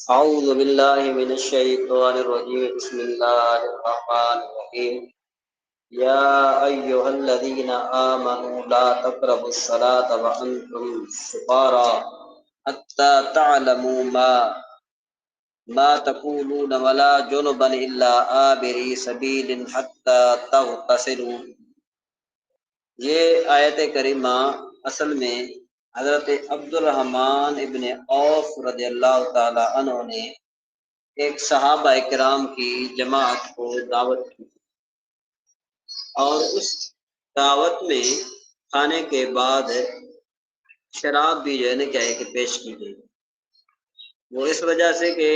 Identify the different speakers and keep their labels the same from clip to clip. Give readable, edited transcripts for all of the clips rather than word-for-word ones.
Speaker 1: أعوذ بالله من الشيطان الرجيم بسم الله الرحمن الرحيم يا أيها الذين آمنوا لا تقربوا الصلاة وأنتم سكارى حتى تعلموا ما تقولون ولا جنبا إلا عابري سبيل حتى تغتسلوا۔ یہ آیت کریمہ اصل میں حضرت عبد الرحمن ابن عوف رضی اللہ تعالی عنہ نے ایک صحابہ کرام کی جماعت کو دعوت کی، اور اس دعوت میں کھانے کے بعد شراب بھی جو ہے نا کیا ہے کہ پیش کی گئی۔ وہ اس وجہ سے کہ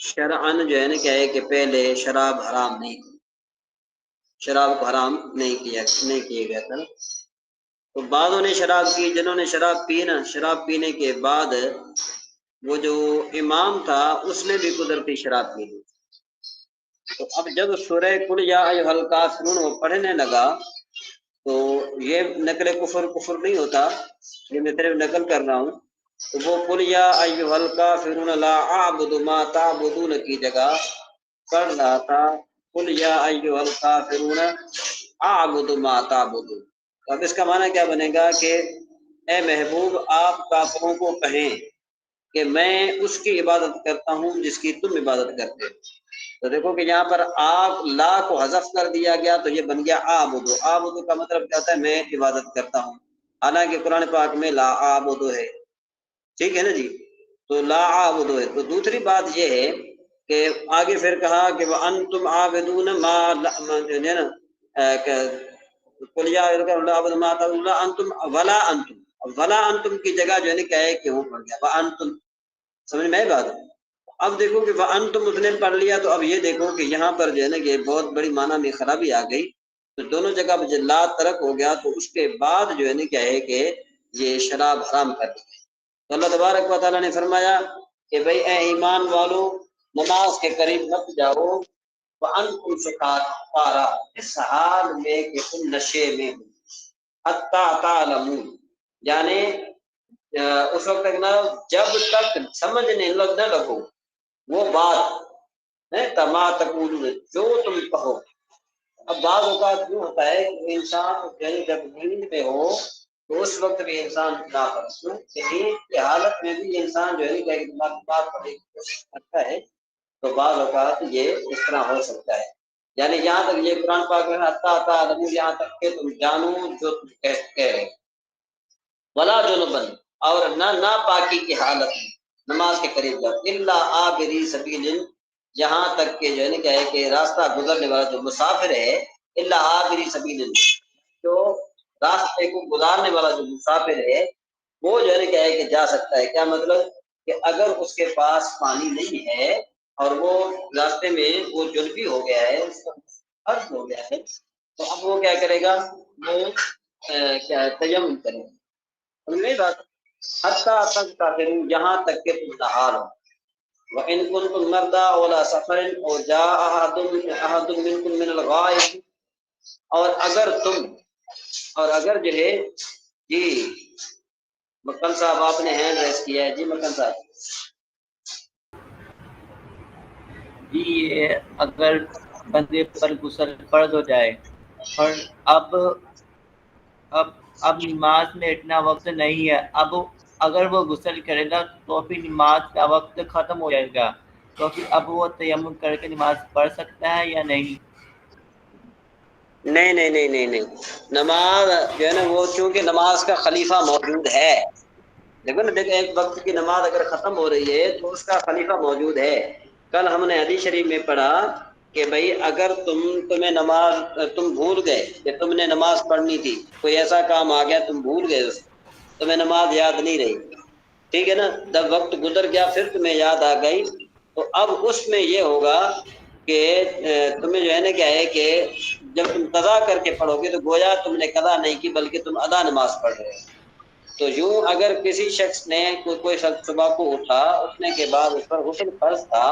Speaker 1: شرعاً جو ہے نا کیا ہے کہ پہلے شراب حرام نہیں تھی، شراب کو حرام نہیں کیا گیا تھا۔ تو بعضوں نے شراب کی، جنہوں نے شراب پی نا، شراب پینے کے بعد وہ جو امام تھا اس نے بھی قدرتی شراب پی لی۔ تو اب جب سورہ قل یا ایھا الکافرون وہ پڑھنے لگا تو یہ نقل کفر نہیں ہوتا، یہ میں صرف نقل کر رہا ہوں۔ تو وہ قل یا ایھا الکافرون لا اعبد ما تعبدون کی جگہ پڑھ رہا تھا قل یا ایھا الکافرون اعبد ما تعبدون۔ اب اس کا معنی کیا بنے گا کہ اے محبوب آپ کافروں کو کہیں کہ میں اس کی عبادت کرتا ہوں جس کی تم عبادت کرتے ہو۔ تو دیکھو کہ یہاں پر آپ لا کو حذف کر دیا گیا تو یہ بن گیا آبدو۔ آبدو کا مطلب کیا ہوتا ہے؟ میں عبادت کرتا ہوں، حالانکہ قرآن پاک میں لا آبدو ہے، ٹھیک ہے نا جی؟ تو لا آبدو ہے۔ تو دوسری بات یہ ہے کہ آگے پھر کہا کہ وَأَنْتُمْ عَابِدُونَ مَا قُلْ يَا أَيُّهَا الْكَافِرُونَ لَا أَعْبُدُ مَا تَعْبُدُونَ وَلَا أَنْتُمْ کی جگہ جو ہے نا کیا ہے کہ وہ پڑ گیا وَأَنْتُمْ۔ سمجھ میں بات؟ اب دیکھو کہ وَأَنْتُمْ اس نے پڑھ لیا، تو اب یہ دیکھو کہ یہاں پر جو ہے نا یہ بہت بڑی معنی میں خرابی آ گئی۔ تو دونوں جگہ پر لا ترک ہو گیا، تو اس کے بعد جو ہے نا کیا ہے کہ یہ شراب حرام کر دی گئی۔ تو اللہ تبارک و تعالیٰ نے فرمایا کہ بھئی اے ایمان والو نماز کے قریب مت جاؤ، وَأَنْتُمْ سُکارىٰ، اس حال میں کہ تم نشے میں ہو، حَتَّىٰ تَعْلَمُوا، یعنی اس وقت تک نہ جب تک سمجھنے نہ لگو وہ بات ہے تما تقولون، جو تم کہو۔ اب بعض اوقات یوں ہوتا ہے کہ انسان جب نیند میں ہو تو اس وقت بھی انسان نہ پڑھے، کہ نیند کی حالت میں بھی انسان جو ہے کہ بات پڑھنے کی کوشش کرتا ہے، تو بعض اوقات یہ اس طرح ہو سکتا ہے۔ یعنی یہاں تک یہ قرآن پاک میں حتیٰ تعلموا، یہاں تک کہ تم جانو جو تم کہہ رہے، ولا جنبا، اور نہ ناپاکی کی حالت میں نماز کے قریب جاؤ، الا عابری سبیل، یہاں تک کہ جو ہے نا کیا ہے کہ راستہ گزرنے والا جو مسافر ہے، الا عابری سبیل، جو راستے کو گزارنے والا جو مسافر ہے وہ جو ہے نا کیا ہے کہ جا سکتا ہے۔ کیا مطلب کہ اگر اس کے پاس پانی نہیں ہے اور وہ راستے میں وہ جنبی ہو گیا ہے، اس کا فرض ہو گیا ہے، تو اب وہ کیا کرے گا؟ وہ کیا تیمم کرے گا۔ نہیں بات حتیٰ تغتسلوا، یہاں تک کہ تم نہار ہو، وَإِن كُنتُم مَرْضَىٰ عَلَىٰ سَفَرٍ أَوْ جَاءَ أَحَدٌ مِّنكُم مِّنَ الْغَائِطِ، اور اگر جو ہے جی مکن صاحب آپ نے ہینڈ ریس کیا ہے، جی مکن صاحب۔
Speaker 2: جی یہ اگر بندے پر غسل فرض ہو جائے اور اب نماز میں اتنا وقت نہیں ہے، اب اگر وہ غسل کرے گا تو پھر نماز کا وقت ختم ہو جائے گا، تو پھر اب وہ تیمم کر کے نماز پڑھ سکتا ہے یا نہیں؟
Speaker 1: نہیں، نماز جو ہے نا وہ چونکہ نماز کا خلیفہ موجود ہے، دیکھو نا، دیکھو ایک وقت کی نماز اگر ختم ہو رہی ہے تو اس کا خلیفہ موجود ہے۔ کل ہم نے حدیث شریف میں پڑھا کہ بھئی اگر تم بھول گئے کہ تم نے نماز پڑھنی تھی، کوئی ایسا کام آ گیا تم بھول گئے، تمہیں نماز یاد نہیں رہی، ٹھیک ہے نا، جب وقت گزر گیا پھر تمہیں یاد آ گئی، تو اب اس میں یہ ہوگا کہ تمہیں جو ہے نا کیا ہے کہ جب تم قضا کر کے پڑھو گے تو گویا تم نے قضا نہیں کی بلکہ تم ادا نماز پڑھ رہے ہو۔ تو یوں اگر کسی شخص نے کوئی شخص صبح کو اٹھا، اٹھنے کے بعد اس پر غسل فرض تھا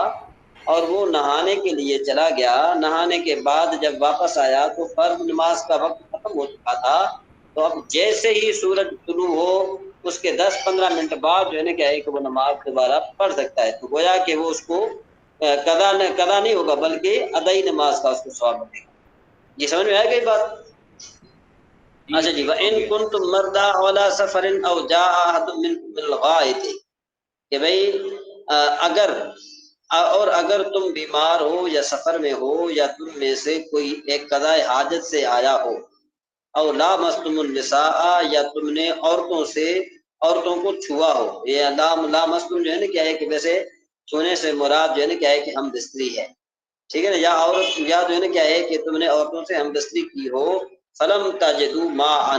Speaker 1: اور وہ نہانے کے لیے چلا گیا، نہانے کے بعد جب واپس آیا تو فرض نماز کا وقت ختم ہو چکا تھا، تو اب جیسے ہی سورج طلوع ہو اس کے 10-15 منٹ بعد جو ہے نا کیا ہے کہ وہ نماز دوبارہ پڑھ سکتا ہے. تو گویا کہ وہ اس کو قضا نہیں ہوگا بلکہ ادائی نماز کا اس کو ثواب ملے گا. یہ سمجھ میں آئے گی بات؟ اچھا جی.
Speaker 2: ہو
Speaker 1: وَإِن
Speaker 2: گیا.
Speaker 1: كُنتُم مَرْضَىٰ عَلَىٰ سَفَرٍ أَوْ جَاءَ أَحَدٌ مِّنكُم مِّنَ الْغَائِطِ کہ بھئی اگر تم بیمار ہو یا سفر میں ہو یا تم میں سے کوئی ایک قضاء حاجت سے آیا ہو، او لامستم النساء یا تم نے عورتوں کو چھوا ہو. یہ لامستم جو ہے نا کیا ہے کہ ویسے چھونے سے مراد جو ہے نا کیا ہے کہ ہم دستری ہے، ٹھیک ہے نا، یا عورت یا جو ہے نا کیا ہے کہ تم نے عورتوں سے ہم دستری کی ہو. فلم تجدوا ماء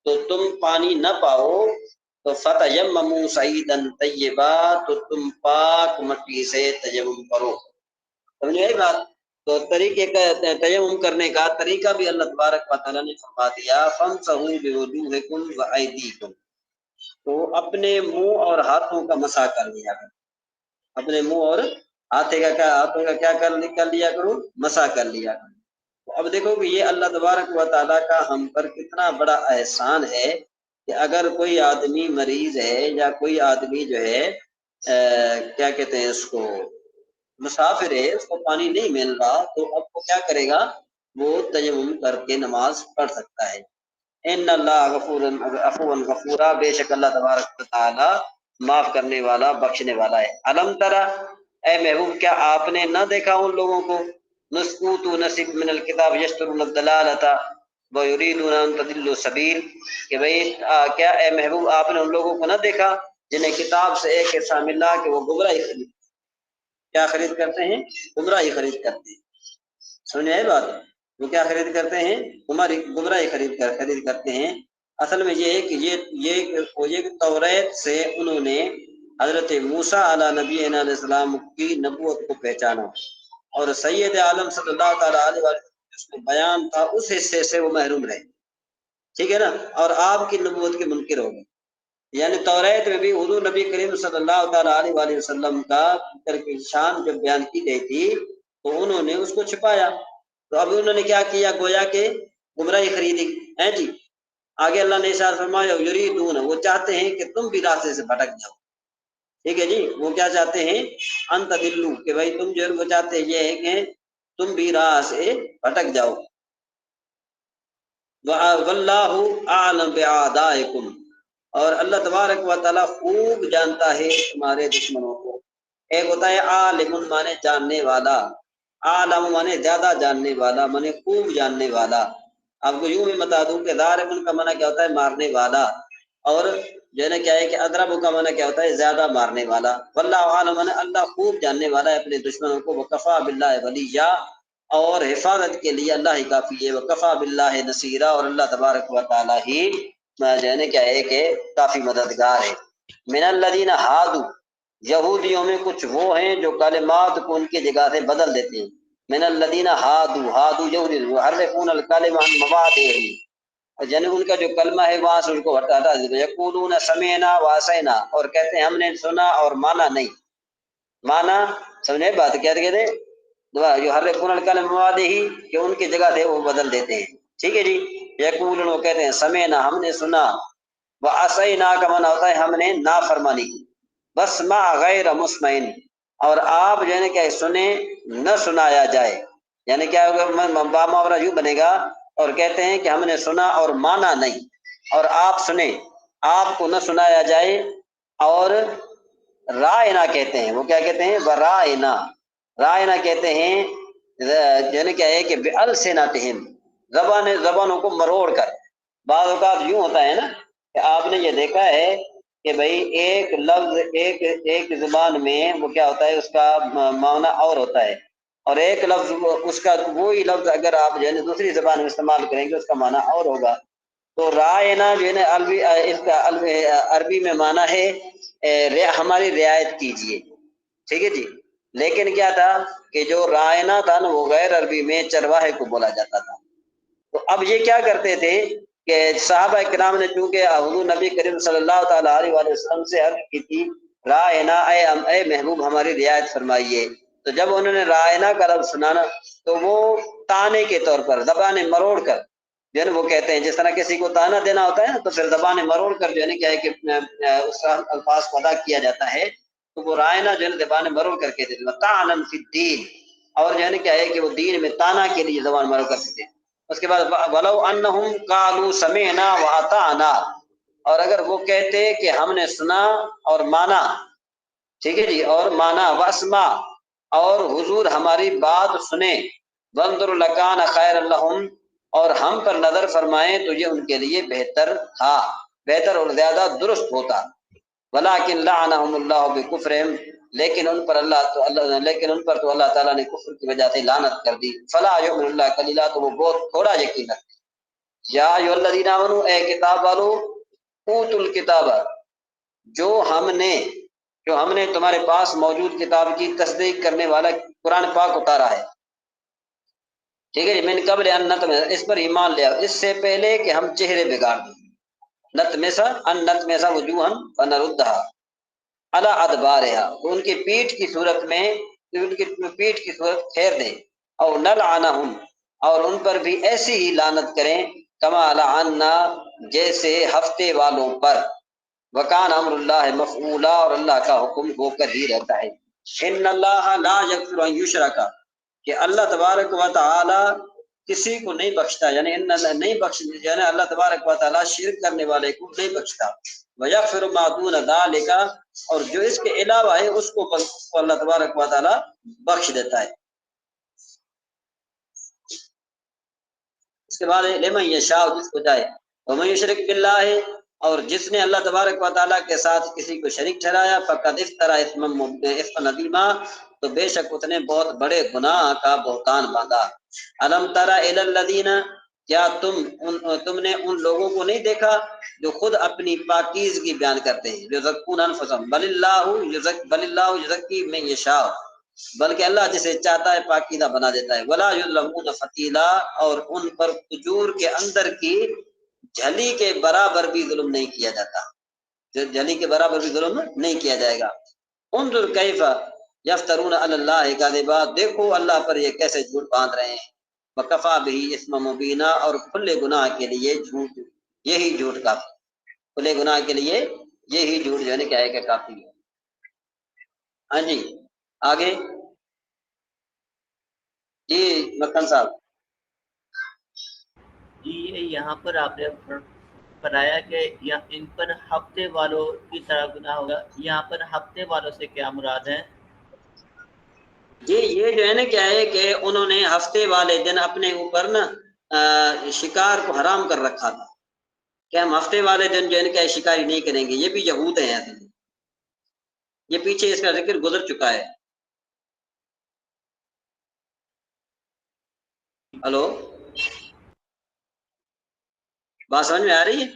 Speaker 1: تو تم پانی نہ پاؤ، تو فتیمموا صعیدا طیبا تو تم پاک مٹی سے تیمم کرو. سمجھ آئی بات؟ تو طریقے کا تیمم کرنے کا طریقہ بھی اللہ تبارک و تعالیٰ نے فرما دیا. فامسحوا بوجوہکم وایدیکم تو اپنے منہ اور ہاتھوں کا مسح کر لیا کرو. اپنے منہ اور ہاتھوں کا کیا کر لیا کرو؟ مسح کر لیا کرو. اب دیکھو کہ یہ اللہ تبارک و تعالیٰ کا ہم پر کتنا بڑا احسان ہے کہ اگر کوئی آدمی مریض ہے یا کوئی آدمی جو ہے کیا کہتے ہیں اس کو مسافر ہے، اس کو پانی نہیں مل رہا، تو اب وہ کیا کرے گا؟ وہ تیمم کر کے نماز پڑھ سکتا ہے. ان اللہ عفو غفورا بے شک اللہ تبارک و تعالیٰ معاف کرنے والا بخشنے والا ہے. علم ترى اے محبوب کیا آپ نے نہ دیکھا ان لوگوں کو نسکوت نصیب من الکتاب یشترون الضلالۃ ویریدون ان تضلوا السبیل کہ بھئی کیا اے محبوب آپ نے ان لوگوں کو نہ دیکھا جنہیں کتاب سے ایک حصہ ملا کہ وہ گمراہی خرید کرتے ہیں؟ گمراہی خرید کرتے ہیں. سمجھ آئی بات؟ وہ کیا خرید کرتے ہیں؟ گمراہی خرید کرتے ہیں. اصل میں یہ ہے کہ یہ توریت سے انہوں نے حضرت موسیٰ علیہ نبینا علیہ السلام کی نبوت کو پہچانا، اور سید عالم صلی اللہ تعالیٰ علیہ وسلم جس میں بیان تھا اس حصے سے وہ محروم رہے، ٹھیک ہے نا، اور آپ کی نبوت کے منکر ہو گئے. یعنی توریت میں بھی حضور نبی کریم صلی اللہ تعالیٰ علیہ وسلم کا شان جب بیان کی گئی تھی تو انہوں نے اس کو چھپایا. تو اب انہوں نے کیا کیا؟ گویا کہ گمراہی خریدی ہے جی. آگے اللہ نے ارشاد فرمایا یریدون وہ چاہتے ہیں کہ تم بھی راستے سے بھٹک جاؤ. ٹھیک ہے جی. وہ کیا چاہتے ہیں؟ ان تضلوا کہ بھائی تم جو وہ چاہتے یہ ہے کہ تم بھی راہ سے بھٹک جاؤ. واللہ اعلم باعدائکم اور اللہ تبارک و تعالیٰ خوب جانتا ہے تمہارے دشمنوں کو. ایک ہوتا ہے عالم مانے جاننے والا، عالم مانے زیادہ جاننے والا، مانے خوب جاننے والا. آپ کو یوں بھی بتا دوں کہ ضارب کا معنی کیا ہوتا ہے؟ مارنے والا. اور جو ہے نا کیا ہے کہ اضرب کا معنی کیا ہوتا ہے؟ زیادہ مارنے والا. واللہ عالم مانے اللہ خوب جاننے والا ہے اپنے دشمنوں کو. وکفیٰ باللہ ولیٰ اور حفاظت کے لیے اللہ ہی کافی ہے. وکفیٰ باللہ نصیرا اور اللہ تبارک و تعالیٰ ہی جو ہے نا کیا ہے کہ کافی مددگار ہے. من الذین ہادوا یہودیوں میں کچھ وہ ہیں جو کلمات کو ان کی جگہ سے بدل دیتے ہیں. من الذین ہادوا یہودی یحرفون الکلم عن مواضعہ یعنی ان کا جو کلمہ ہے وہاں سے ان کو ہٹاتا ہے. یقولون سمعنا وعصینا اور کہتے ہیں ہم نے سنا اور مانا نہیں. مانا سمجھے بات کیا کہتے ہیں؟ یحرفون الکلم عن مواضعہ کہ ان کی جگہ سے وہ بدل دیتے ہیں. ٹھیک ہے جی. یقولون وہ کہتے ہیں سمعنا ہم نے سنا، وعصینا کا معنی ہوتا ہے ہم نے نافرمانی کی. واسمع غیر مسمع اور آپ جو ہے نا کیا سنیں نہ سنایا جائے. یعنی کیا ہوگا؟ باماورا یوں بنے گا اور کہتے ہیں کہ ہم نے سنا اور مانا نہیں، اور آپ سنیں آپ کو نہ سنایا جائے. اور رائنا کہتے ہیں، وہ کیا کہتے ہیں؟ رائنا رائنا کہتے ہیں جو ہے کیا ہے کہ بألسنتہم زبانوں کو مروڑ کر. بعض اوقات یوں ہوتا ہے نا کہ آپ نے یہ دیکھا ہے کہ بھئی ایک لفظ ایک زبان میں وہ کیا ہوتا ہے؟ اس کا معنی اور ہوتا ہے، اور ایک لفظ اس کا وہی لفظ اگر آپ جو ہے دوسری زبان میں استعمال کریں گے اس کا معنی اور ہوگا. تو رائنا جو ہے نا اس کا عربی میں معنی ہے ہماری رعایت کیجیے. ٹھیک ہے جی. لیکن کیا تھا کہ جو رائنا تھا نا وہ غیر عربی میں چرواہے کو بولا جاتا تھا. تو اب یہ کیا کرتے تھے کہ صحابہ کرام نے چونکہ حضور نبی کریم صلی اللہ تعالیٰ علیہ وسلم سے عرض کی تھی رائنا اے محبوب ہماری رعایت فرمائیے، تو جب انہوں نے رائنا کا لفظ سنانا تو وہ تانے کے طور پر زبانیں مروڑ کر جو ہے نا وہ کہتے ہیں جس طرح کسی کو تانا دینا ہوتا ہے نا تو پھر زبان مروڑ کر جو ہے نا کیا ہے کہ اس الفاظ کو ادا کیا جاتا ہے، تو وہ رائنا جو ہے نا زبان مروڑ کر کے دیتے طعنا فی الدین، اور جو ہے نا کیا ہے کہ وہ دین میں تانا کے لیے زبان مروڑ کر سکتے ہیں۔ اس کے بعد ولو انہم قالوا سمعنا واطعنا، اور اگر وہ کہتے کہ ہم نے سنا اور مانا، ٹھیک ہے جی، اور مانا واسمع، اور حضور ہماری بات سنیں، وانظر لکان خیر لہم، اور ہم پر نظر فرمائیں تو یہ ان کے لیے بہتر تھا، بہتر اور زیادہ درست ہوتا۔ ولیکن لعنہم اللہ بکفرہم، لیکن ان پر تو اللہ تعالیٰ نے کفر کی وجہ سے لعنت کر دی۔ فلا یؤمن اللہ قلیلا، تو وہ بہت تھوڑا یقین رکھتے۔ یا ایھا الذین آمنوا، اے کتاب والو، اوتوا الکتاب، جو ہم نے تمہارے پاس موجود کتاب کی تصدیق کرنے والا قرآن پاک اتارا ہے، ٹھیک ہے جی، من قبل ان نطمس، اس پر ایمان لے آؤ اس سے پہلے کہ ہم چہرے بگاڑ دیں، نطمس وجوہا فنردھا علی ادبارہا، تو ان کی پیٹھ کی صورت پھیر دیں، اور نلعنہم، اور ان پر بھی ایسی ہی لعنت کریں، کما لعنا، جیسے ہفتے والوں پر، وکان امر اللہ مفعولا، اور اللہ کا حکم ہو کر ہی رہتا ہے۔ ان اللہ لا یغفر ان یشرک، کہ اللہ تبارک و تعالی کسی کو نہیں بخشتا، یعنی ان اللہ نہیں بخش، یعنی اللہ تبارک و تعالی شرک کرنے والے کو نہیں بخشتا، ویغفر ما دون ذلک، اور جو اس کے علاوہ ہے اس کو اللہ تبارک و تعالی بخش دیتا ہے۔ اس کے بعد لمن یشاء، جس کو چاہے، ومن یشرک باللہ، اور جس نے اللہ تبارک و تعالیٰ کے ساتھ کسی کو شریک ٹھہرایا، فقد افترى اثما عظیما، تو بے شک اس نے بہت بڑے گناہ کا بہتان باندھا۔ الم تر الی الذین، کیا تم نے ان لوگوں کو نہیں دیکھا جو خود اپنی پاکیزگی بیان کرتے ہیں، یزکون انفسهم بل اللہ یزکی من یشاء، بلکہ اللہ جسے چاہتا ہے پاکیزہ بنا دیتا ہے۔ ولا یظلمون فتیلا، اور ان پر کھجور کے اندر کی جھلی کے برابر بھی ظلم نہیں کیا جاتا، جھلی کے برابر بھی ظلم نہیں کیا جائے گا۔ انظر کیف یفترون علی اللہ کذبا، دیکھو اللہ پر یہ کیسے جھوٹ باندھ رہے ہیں، وکفا بہ اثما مبینا، اور کھلے گناہ کے لیے جھوٹ، یہی جھوٹ کافی، کھلے گناہ کے لیے یہی جھوٹ جو ہے نا کیا ہے کہ کافی ہے۔ ہاں جی آگے جی مکن صاحب۔
Speaker 2: جی یہاں پر آپ نے بتایا کہ ان پر ہفتے والوں کی طرح گناہ ہوگا، یہاں پر ہفتے والوں سے کیا مراد ہے؟
Speaker 1: جی یہ جو ہے نا کیا ہے کہ انہوں نے ہفتے والے دن اپنے اوپر نا شکار کو حرام کر رکھا تھا، کہ ہم ہفتے والے دن جو ہے نا کیا شکاری نہیں کریں گے، یہ بھی یہود ہیں اصل میں، یہ پیچھے اس کا ذکر گزر چکا ہے۔ ہلو، بات سمجھ میں آ رہی ہے؟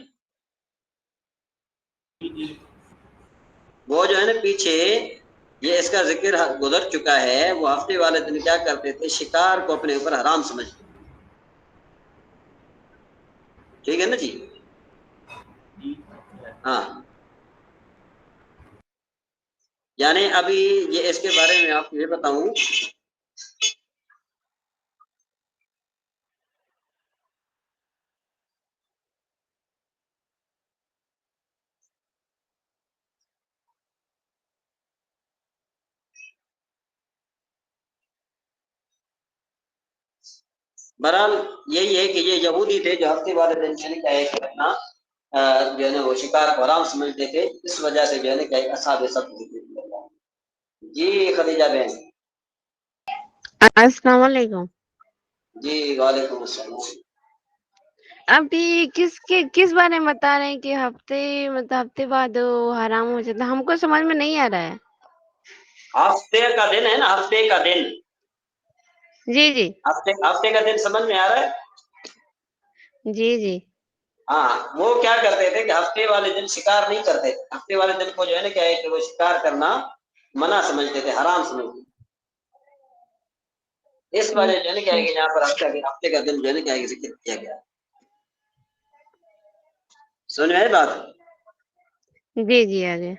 Speaker 1: وہ جو ہے نا پیچھے یہ اس کا ذکر گزر چکا ہے، وہ ہفتے والے دن کیا کرتے تھے، شکار کو اپنے اوپر حرام سمجھتے، ٹھیک ہے نا جی؟ ہاں، یعنی ابھی یہ اس کے بارے میں آپ کو یہ بتاؤں، بہرحال یہی ہے کہ یہ یہودی تھے جو ہفتے والے دن جو ہے کیا ہے کہ اپنا جو ہے نا وہ شکار کو حرام سمجھتے تھے، اس وجہ سے جو ہے نا کیا اصحاب سبت ذکر کیا گیا۔ جی خدیجہ بہن۔
Speaker 3: السلام علیکم۔
Speaker 1: جی وعلیکم السلام۔
Speaker 3: ابھی کس بارے میں بتا رہے ہیں کہ ہفتے بعد حرام ہو جاتا، ہم کو سمجھ میں نہیں آ رہا ہے۔
Speaker 1: ہفتے کا دن ہے نا، ہفتے کا دن،
Speaker 3: جی جی
Speaker 1: ہفتے کا دن سمجھ میں آ رہا ہے؟
Speaker 3: جی جی
Speaker 1: ہاں، وہ کیا کرتے تھے کہ ہفتے والے دن شکار نہیں کرتے، ہفتے والے دن کو جو ہے نا کیا ہے کہ وہ شکار کرنا منع سمجھتے تھے، حرام سمجھتے تھے، اس وجہ جو ہے نا کیا ہے کہ یہاں پر ہفتے کا دن جو ہے نا کیا ہے کہ ذکر کیا گیا۔ سمجھ میں آئی بات؟
Speaker 3: جی جی آگے۔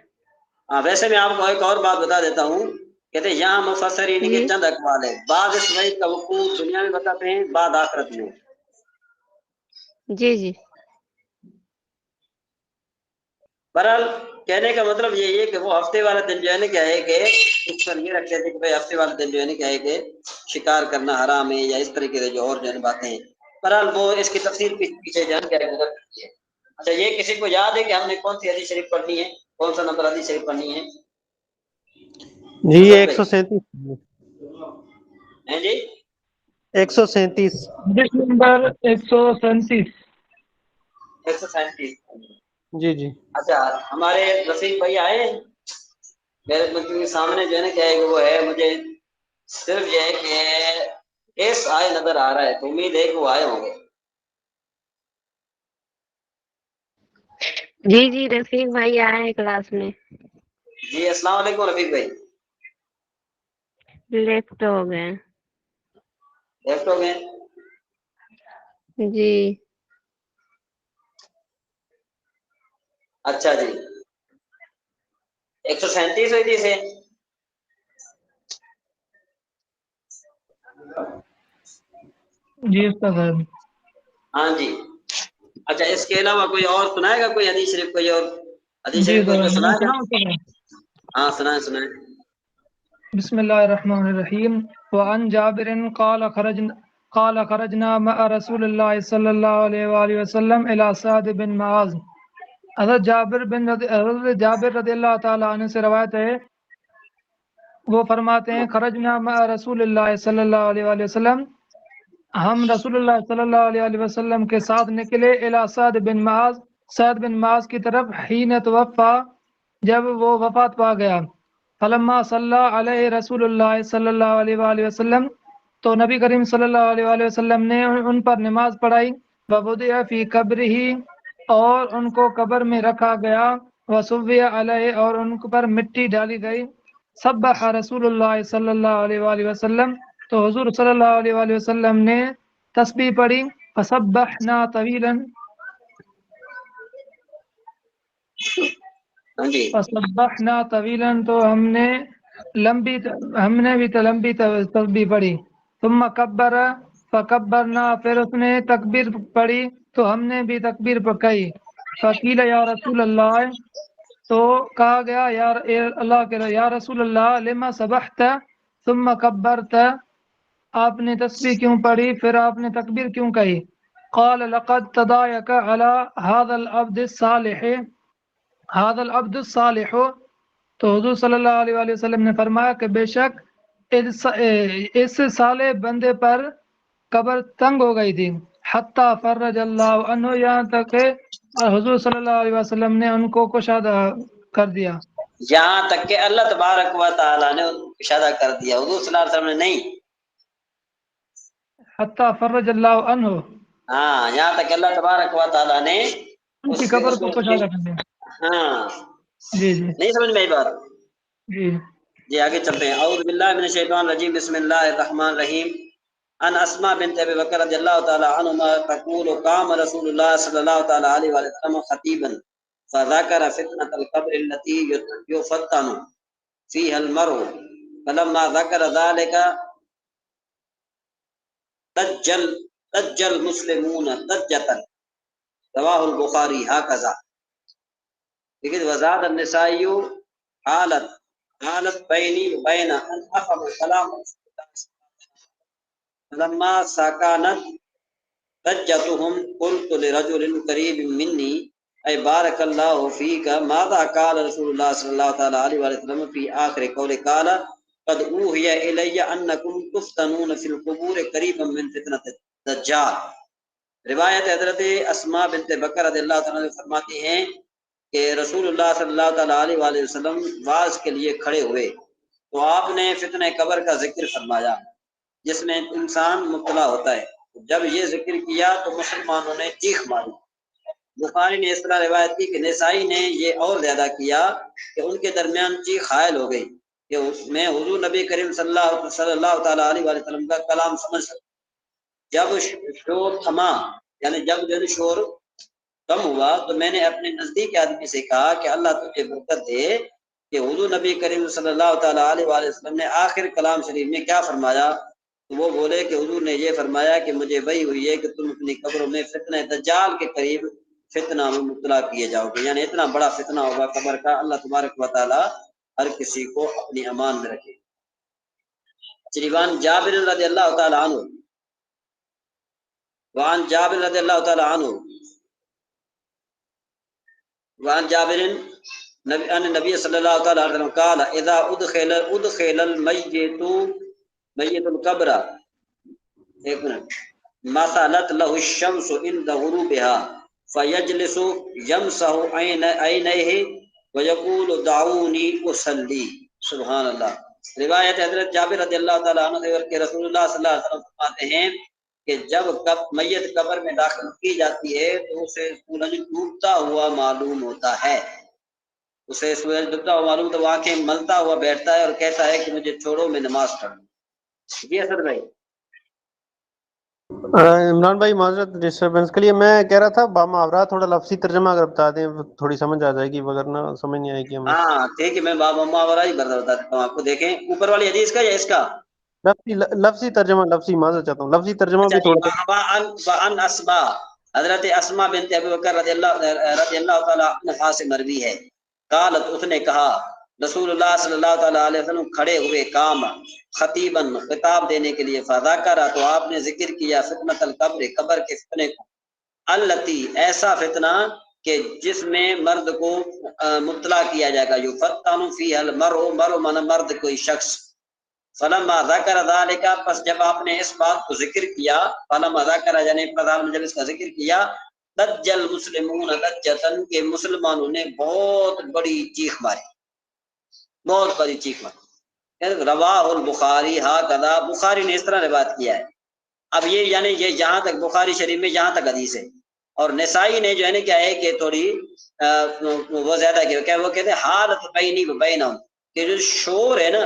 Speaker 1: ہاں، ویسے میں آپ کو ایک اور بات بتا دیتا ہوں، کہتے ہیں یہاں مفسرین کے چند اقوال ہے، بعض اس وعید کا وقوع دنیا میں بتاتے ہیں، بعض آخرت میں۔
Speaker 3: جی جی
Speaker 1: بہرحال کہنے کا مطلب یہی ہے کہ وہ ہفتے والا دن جو ہے نا کیا ہے کہ اس پر یہ رکھتے تھے کہ بھائی ہفتے والا دن جو ہے نا کیا ہے کہ شکار کرنا حرام ہے یا اس طریقے سے جو اور جو ہے نا باتیں ہیں. بہرحال وہ اس کی تفصیل پیچھے جان کیا ہے. اچھا یہ کسی کو یاد ہے کہ ہم نے کون سی حدیث شریف پڑھنی ہے، کون سا نمبر حدیث شریف پڑھنی ہے؟
Speaker 4: جی یہ
Speaker 1: افضل بھائی
Speaker 4: 137
Speaker 1: ہیں جی
Speaker 4: 137
Speaker 5: حدیث نمبر 137.
Speaker 1: 137.
Speaker 4: جی جی
Speaker 1: اچھا ہمارے رفیق بھائی آئے ہیں میرے ملک کے سامنے جو ہے نا کیا ہے کہ وہ ہے، مجھے صرف یہ ہے کہ ایس آئے نظر آ رہا ہے، تو امید ہے کہ وہ آئے ہوں گے.
Speaker 3: جی جی رفیق بھائی آئے ہیں کلاس میں.
Speaker 1: جی السلام علیکم رفیق بھائی.
Speaker 3: لیفٹ ہو گئے.
Speaker 1: لیفٹ ہو گئے.
Speaker 3: جی
Speaker 1: اچھا جی 137 ہوئی تھی سے.
Speaker 5: جی استاد صاحب.
Speaker 1: ہاں جی. اچھا اس کے علاوہ کوئی اور سنائے گا کوئی حدیث شریف، کوئی اور حدیث
Speaker 5: جی
Speaker 1: شریف کوئی
Speaker 5: استاد
Speaker 1: جو
Speaker 5: صاحب، میں
Speaker 1: سنائے گا؟
Speaker 5: سناؤں استاد؟
Speaker 1: ہاں سنائیں سنائیں.
Speaker 5: بسم اللہ الرحمن الرحیم. وعن جابر قال خرجنا مع رسول اللہ صلی اللہ علیہ وآلہ وسلم الى سعد بن معاذ. حضرت جابر رضی اللہ تعالی عنہ سے روایت ہے، وہ فرماتے ہیں خرجنا مع رسول اللہ صلی اللہ علیہ وآلہ وسلم، ہم رسول اللہ صلی اللہ علیہ وآلہ وسلم کے ساتھ نکلے الى سعد بن معاذ، سعد بن معاذ کی طرف، حین توفا، جب وہ وفات پا گیا. فلما صلی علیہ رسول اللہ صلی اللہ علیہ وآلہ وسلم، تو نبی کریم صلی اللہ علیہ وآلہ وسلم نے ان پر نماز پڑھائی. ووضع فی قبرہ، اور ان کو قبر میں رکھا گیا. وصوی علیہ، اور ان پر مٹی ڈالی گئی. سبح رسول اللہ صلی اللہ علیہ وآلہ وسلم، تو حضور صلی اللہ علیہ وآلہ وسلم نے تسبیح پڑھی. فسبحنا طویلا،
Speaker 1: ہاں جی
Speaker 5: فسبحنا طویلا، تو ہم نے بھی لمبی تسبیح پڑھی. ثم کبر فکبرنا، پھر اس نے تکبیر پڑھی تو ہم نے بھی تکبیر پڑھی. فقیل یا رسول اللہ، تو کہا گیا اللہ کے یا رسول اللہ، لما سبحت ثم کبرت، آپ نے تسبیح کیوں پڑھی پھر آپ نے تکبیر کیوں کہی؟ قال لقد تضايق على هذا العبد الصالح، هذا العبد الصالح، تو حضور صلی اللہ علیہ وآلہ وسلم نے فرمایا کہ بے شک اس صالح بندے پر قبر تنگ ہو گئی تھی. حتی فرج اللہ عنہ، یہاں تک کہ حضور صلی اللہ علیہ وسلم نے ان کو کشادہ کر دیا.
Speaker 1: یہاں تک کہ اللہ تبارک و تعالیٰ نے ان کو کشادہ کر دیا، حضور صلی اللہ علیہ وسلم نے نہیں.
Speaker 5: حتی فرج اللہ عنہ،
Speaker 1: ہاں یہاں تک کہ اللہ تبارک و تعالیٰ نے
Speaker 5: ان کی
Speaker 1: اس
Speaker 5: قبر کو
Speaker 1: کو
Speaker 5: کشادہ کر دیا.
Speaker 1: ہاں
Speaker 5: جی جی
Speaker 1: نہیں سمجھ میں آئی بات.
Speaker 5: جی
Speaker 1: جی آگے چلتے ہیں. اعوذ باللہ من الشیطان الرجیم، بسم اللہ الرحمن الرحیم. ان اسماء بنت ابی بکر رضی اللہ تعالی عنہما تقول قام رسول اللہ صلی اللہ تعالی علیہ وسلم خطیبا فذكر فتنة القبر التي يفتن فيها المرء، فلما ذكر ذلك ضج المسلمون ضجة. رواه البخاری هكذا. لیکن وزاد النسائی حالت بینی وبین ان افهم کلام لما سکانت ضجتهم قلت لرجل قریب منی اے بارک اللہ فیک ماذا قال رسول اللہ صلی اللہ تعالی علیہ وسلم فی آخر قول قال قد اوحی الی انکم تفتنون فی القبور قریبا من فتنة الدجال. روایت حضرت اسماء بنت بکر رضی اللہ تعالی عنہ فرماتی ہیں کہ رسول اللہ صلی اللہ تعالی علیہ وآلہ وسلم واعظ کے لیے کھڑے ہوئے تو آپ نے فتنہ قبر کا ذکر فرمایا جس میں انسان مبتلا ہوتا ہے. جب یہ ذکر کیا تو مسلمانوں نے چیخ ماری. بخاری نے اس طرح روایت کی کہ نسائی نے یہ اور زیادہ کیا کہ ان کے درمیان چیخ حائل ہو گئی کہ اس میں حضور نبی کریم صلی اللہ تعالی علیہ وآلہ وسلم کا کلام سمجھ سکتے. جب شور تھما، یعنی جب جو شور کم ہوا تو میں نے اپنے نزدیک آدمی سے کہا کہ اللہ تجھے برکت دے کہ حضور نبی کریم صلی اللہ تعالی علیہ وآلہ وسلم نے آخر کلام شریف میں کیا فرمایا. تو وہ بولے کہ حضور نے یہ فرمایا کہ مجھے وحی ہوئی ہے کہ تم اپنی قبروں میں فتنہ دجال کے قریب فتنہ میں مبتلا کیے جاؤ گے، یعنی اتنا بڑا فتنہ ہوگا قبر کا۔ اللہ تبارک و تعالی ہر کسی کو اپنی امان میں رکھے۔ وعن جابر رضی اللہ تعالی عنہ وعن جابر رضی اللہ تعالی عنہ وعن جابر ان نبی صلی اللہ تعالی علیہ وسلم قال اذا ادخل میت القبر، ایک منٹ، مثلت له الشمس عند غروبها فيجلس يمسح عينيه ويقول دعوني اصلي۔ سبحان اللہ۔ روایت حضرت جابر رضی اللہ تعالی عنہ سے کہ رسول اللہ صلی اللہ علیہ وسلم فرماتے ہیں کہ جب میت قبر میں داخل کی جاتی ہے تو اسے سورج ڈوبتا ہوا معلوم ہوتا ہے، اسے سورج ڈوبتا ہوا معلوم، تو وہ آنکھیں ملتا ہوا بیٹھتا ہے اور کہتا ہے کہ مجھے چھوڑو میں نماز پڑھوں۔ جی اسد بھائی۔
Speaker 4: عمران بھائی معذرت ڈسٹربنس کے لیے، میں کہہ رہا تھا بامحاورہ تھوڑا لفظی ترجمہ اگر بتا دیں تھوڑی سمجھ آ جائے گی، وگرنہ سمجھ نہیں آئے گی ہمیں۔
Speaker 1: ہاں ٹھیک ہے، میں بامحاورہ ہی بتا دیتا ہوں آپ کو۔ دیکھیں اوپر والی حدیث کا یا اس کا؟
Speaker 4: لفظی ترجمہ، لفظی معذرت چاہتا ہوں، لفظی ترجمہ
Speaker 1: اچھا
Speaker 4: بھی
Speaker 1: جی۔
Speaker 4: تھوڑا
Speaker 1: وعن اسماء، حضرت اسماء بنت ابی بکر رضی اللہ تعالی عنہا سے مروی ہے، قالت، اس نے کہا، رسول اللہ صلی اللہ تعالی علیہ وسلم کھڑے ہوئے کام خطیباً، خطاب دینے کے لیے، فذکر، تو آپ نے ذکر کیا، فتنۃ القبر، قبر کے فتنے کو، التی، ایسا فتنہ کہ جس میں مرد کو مبتلا کیا جائے گا، یفتن فیہ المرء، مرء من مرد کوئی شخص، فلما ذکر ذالک، پس جب آپ نے اس بات کو ذکر کیا، فلما ذکر یعنی جب اس کا ذکر کیا، دج المسلمون دجتن، کہ مسلمانوں نے بہت بڑی چیخ ماری، بہت بڑی چیخ ماری۔ رواہ البخاری ہاکذا، بخاری نے اس طرح روایت کیا ہے۔ اب یہ یعنی یہ جہاں تک بخاری شریف میں جہاں تک حدیث ہے، اور نسائی نے جو ہے نا کیا ہے کہ تھوڑی وہ زیادہ کیا، وہ کہتے ہیں حالت بینی و بینہم، کہ جو شور ہے نا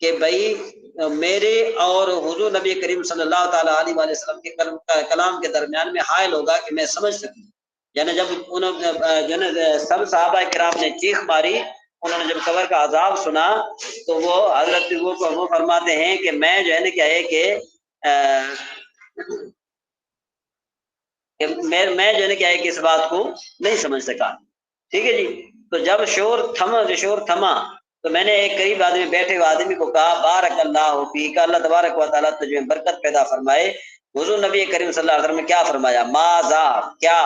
Speaker 1: کہ بھائی میرے اور حضور نبی کریم صلی اللہ تعالی علیہ وآلہ وسلم کے کلام کے درمیان میں حائل ہوگا کہ میں سمجھ سکوں۔ یعنی جب انہوں نے سب صحابہ کرام نے چیخ ماری، انہوں نے جب قبر کا عذاب سنا، تو وہ حضرت وہ فرماتے ہیں کہ میں جو ہے نا کیا ہے کہ میں جو ہے نا کیا ہے کہ اس بات کو نہیں سمجھ سکا۔ ٹھیک ہے جی۔ تو جب شور تھما تو میں نے ایک قریب آدمی، بیٹھے ہوئے آدمی کو کہا، بارک اللہ فیک، اللہ تبارک و تعالیٰ تجھے برکت پیدا فرمائے۔ حضور نبی کریم صلی اللہ علیہ وسلم نے کیا فرمایا؟ ماذا، کیا؟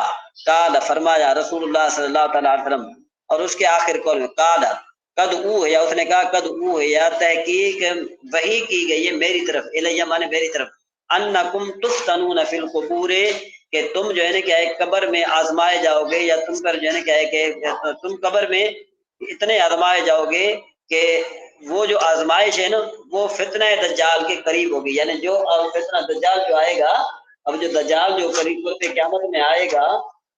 Speaker 1: قال، فرمایا، رسول اللہ صلی اللہ تعالی علیہ وسلم، اور اس کے آخر قول میں قال قد اوحی، اس نے کہا قد اوحی، تحقیق وحی کی گئی ہے میری طرف، الیہ مانے میری طرف، انکم تفتنون فی القبور، کہ تم جو ہے نا کیا ہے قبر میں آزمائے جاؤ گے، یا تم پر جو ہے نا کیا ہے کہ تم قبر میں اتنے آزمائے جاؤ گے کہ وہ جو آزمائش ہے نا وہ فتنہ دجال کے قریب ہوگی۔ یعنی جو فتنہ دجال جو آئے گا، اب جو دجال جو قریب قیامت میں آئے گا،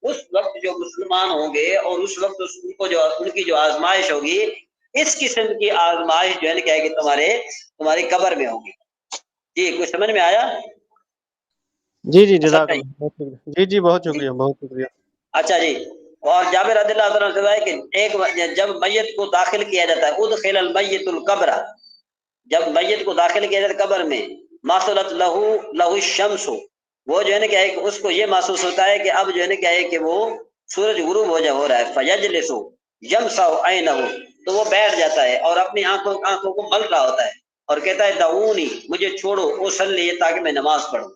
Speaker 1: اس وقت جو مسلمان ہوں گے اور اس وقت ان کی جو آزمائش ہوگی، اس قسم کی آزمائش جو ہے نا کیا ہے کہ تمہاری قبر میں ہوگی۔ جی کچھ سمجھ میں آیا؟
Speaker 4: جی جی جزاک اللہ، جی جی بہت شکریہ، بہت شکریہ۔
Speaker 1: اچھا جی۔ اور جابر رضی اللہ عنہ سے ہے کہ ایک جب میت کو داخل کیا جاتا ہے، ادخل المیت القبر، جب میت کو داخل کیا جاتا ہے قبر میں، مثلت لہ الشمس، وہ جو ہے نا کیا ہے کہ اس کو یہ محسوس ہوتا ہے کہ اب جو ہے نا کیا ہے کہ وہ سورج غروب ہو رہا ہے، فیجلس یمسح عینہ، تو وہ بیٹھ جاتا ہے اور اپنی آنکھوں کو مل رہا ہوتا ہے اور کہتا ہے دعونی، مجھے چھوڑو، اصلی، تاکہ میں نماز پڑھوں۔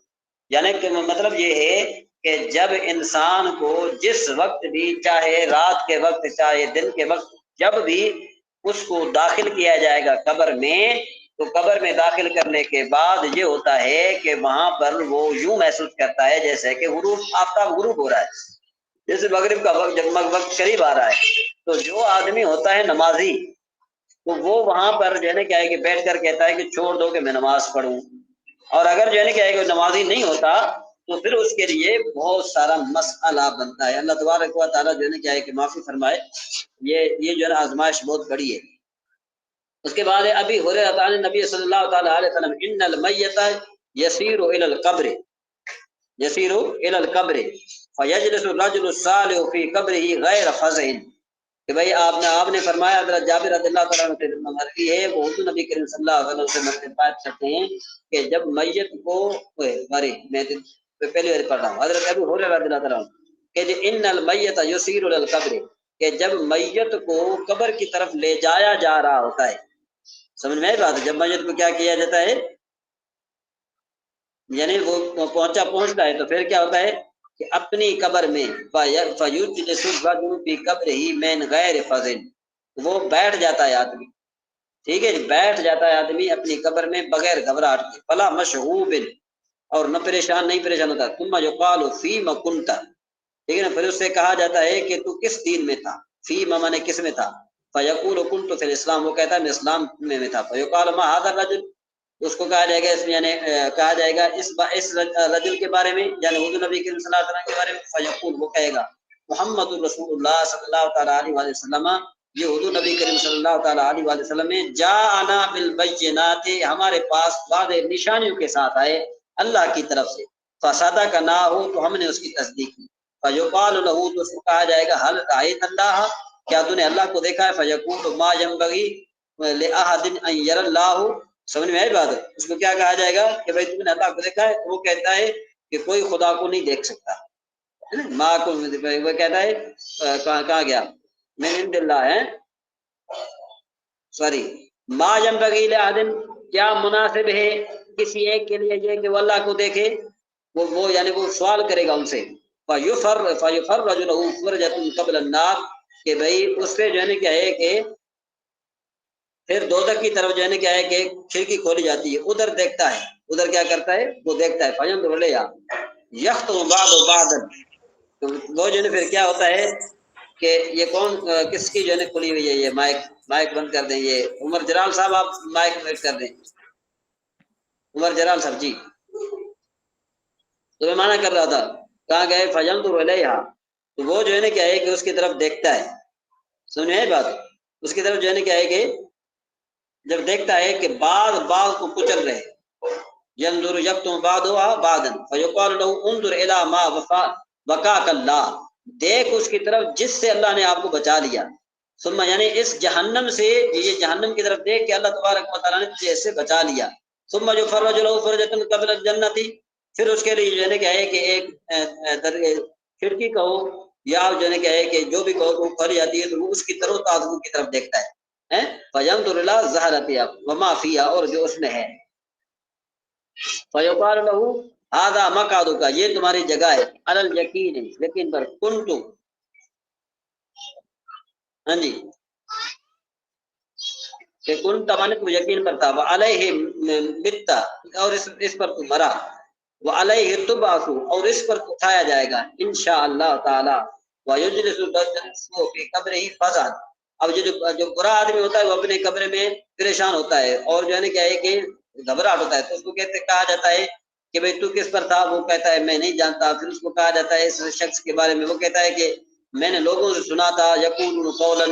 Speaker 1: یعنی کہ مطلب یہ ہے کہ جب انسان کو جس وقت بھی، چاہے رات کے وقت چاہے دن کے وقت، جب بھی اس کو داخل کیا جائے گا قبر میں، تو قبر میں داخل کرنے کے بعد یہ ہوتا ہے کہ وہاں پر وہ یوں محسوس کرتا ہے جیسے کہ غروب، آفتاب غروب ہو رہا ہے، جیسے مغرب کا وقت، جب وقت قریب آ رہا ہے۔ تو جو آدمی ہوتا ہے نمازی، تو وہ وہاں پر جو ہے نا کیا ہے کہ بیٹھ کر کہتا ہے کہ چھوڑ دو کہ میں نماز پڑھوں۔ اور اگر جو ہے نا کیا ہے کہ نمازی نہیں ہوتا تو پھر اس کے لیے بہت سارا مسئلہ بنتا ہے۔ اللہ تبارک و تعالیٰ جو ہے نا کیا ہے کہ معافی فرمائے، یہ جو ہے نا آزمائش بہت بڑی ہے۔ اس کے بعد ابھی ہریرہ عن نبی صلی اللہ تعالی علیہ وسلم ان المیت یسیر الی القبر، یسیر الی القبر فیجلس الرجل الصالح فی قبره غیر فزع، کہ بھائی آپ نے فرمایا، حضرت جابر رضی اللہ تعالیٰ عنہ سے مروی ہے، وہ حضور نبی کریم صلی اللہ علیہ وسلم سے روایت کرتے ہیں کہ جب میت کو میں پہلی بار پڑھ رہا ہوں، حضرت ابو ہریرہ رضی اللہ تعالیٰ عنہ کہ ان المیت یسیر الی القبر، کہ جب میت کو قبر کی طرف لے جایا جا رہا ہوتا ہے، سمجھ میں آئی بات ہے؟ جب میت کو کیا کیا جاتا ہے، یعنی وہ پہنچتا ہے تو پھر کیا ہوتا ہے کہ اپنی قبر میں فیجلس الرجل فی قبرہ من غیر فزع، وہ بیٹھ جاتا ہے آدمی، ٹھیک ہے، بیٹھ جاتا ہے آدمی اپنی قبر میں بغیر گھبراہٹ کے، فلا مشغوب، اور نہ نہیں پریشان ہوتا، ثم یقال فیما کنت، ٹھیک ہے نا، پھر اس سے کہا جاتا ہے کہ تو کس دین میں تھا، فیما مانے کس میں تھا، فیقول کنت فی الاسلام، وہ کہتا ہے میں اسلام میں تھا، فیقال ما ھذا الرجل، اس کو کہا جائے گا اس میں، یعنی کہا جائے گا اس رجل کے بارے میں، یعنی حضور نبی کریم صلی اللہ علیہ وسلم کے بارے میں، فیقول، وہ کہے گا محمد رسول اللہ صلی اللہ تعالی علیہ وآلہ وسلم، یہ حضور نبی کریم صلی اللہ تعالی علیہ وآلہ وسلم میں جاءنا بالبینات، ہمارے پاس واضح نشانیوں کے ساتھ آئے اللہ کی طرف سے، فصدقنا ہو، تو ہم نے اس کی تصدیق کی، فیقال له، تو اس کو کہا جائے گا حل رأیت اللہ، کیا تو نے اللہ کو دیکھا ہے، فیقول ما ينبغي لأحد ان يرى اللہ، سمجھ میں آئی بات ہے؟ اس کو کیا کہا جائے گا کہ بھائی تم نے اللہ کو دیکھا ہے، وہ کہتا ہے کہ کوئی خدا کو نہیں دیکھ سکتا، ماں کو وہ کہتا ہے کہاں گیا من عند اللہ ہے، سوری، ما ينبغي لأحد، کیا مناسب ہے کسی ایک کے لیے یہ کہ وہ اللہ کو دیکھے، وہ یعنی وہ سوال کرے گا ان سے، فَيُفَرَّجُ لَهُ فُرْجَةٌ قَبْلَ النَّارِ، کہ بھائی اس سے جو ہے نا کیا ہے کہ پھر دوزخ کی طرف جو ہے نا کیا ہے کہ کھڑکی کھولی جاتی ہے، ادھر دیکھتا ہے، ادھر کیا کرتا ہے، وہ دیکھتا ہے، فَيَنْظُرُ إِلَيْهَا يَخْطُبُ بَعْضُ بَعْضًا، تو وہ جو ہے پھر کیا ہوتا ہے کہ یہ کون کس کی جو ہے نا کھلی ہوئی ہے، یہ مائک بند کر دیں، یہ عمر جلال صاحب آپ مائک میوٹ کر دیں، عمر جلال صاحب جی، تو میں مانا کر رہا تھا، کہاں گئے، فَيَنْظُرُ إِلَيْهَا، تو وہ جو ہے نا کیا ہے کہ اس کی طرف دیکھتا ہے، سنیں بات، اس کی طرف جو ہے نا کیا ہے کہ جب دیکھتا ہے کہ بعض کو کچل رہے، ينظر یکتم بعضها بعضا فیقال له انظر الى ما وقاک اللہ، دیکھ اس کی طرف جس سے اللہ نے آپ کو بچا لیا، ثم یعنی اس جہنم سے، یہ جہنم کی طرف دیکھ کے اللہ تبارک و تعالیٰ نے تجھے اس سے بچا لیا، ثم یفرج له فرجۃ قبل الجنۃ، پھر اس کے لیے جو ہے کہ ہے کہ ایک کھڑکی کہو یا جو ہے کہ ہے کہ جو بھی کہو وہ کھل جاتی ہے، تو وہ اس کی طرف تازگی کی طرف دیکھتا ہے، فینظر الی زہرتها وما فیها، اور جو اس میں ہے، فیقال له هذا مقعدک، یہ تمہاری جگہ ہے، علی الیقین، یقین پر، کنت، ہاں جی، کہ کنت مانے تو یقین پر تھا، وعلیہ مت، اور اس پر تو مرا، وعلیہ تبعث، اور اس پر اٹھایا جائے گا انشاءاللہ تعالی، ویجلس فی قبرہ فزعا، اب جو برا آدمی ہوتا ہے وہ اپنے قبر میں پریشان ہوتا ہے اور جو ہے نا کیا ہے کہ گھبراہٹ ہوتا ہے، تو اس کو کہا جاتا ہے کہ بھئی تو کس پر تھا، وہ کہتا ہے میں نہیں جانتا، پھر اس کو کہا جاتا ہے اس شخص کے بارے میں، وہ کہتا ہے کہ میں نے لوگوں سے سنا تھا، یقول قولا،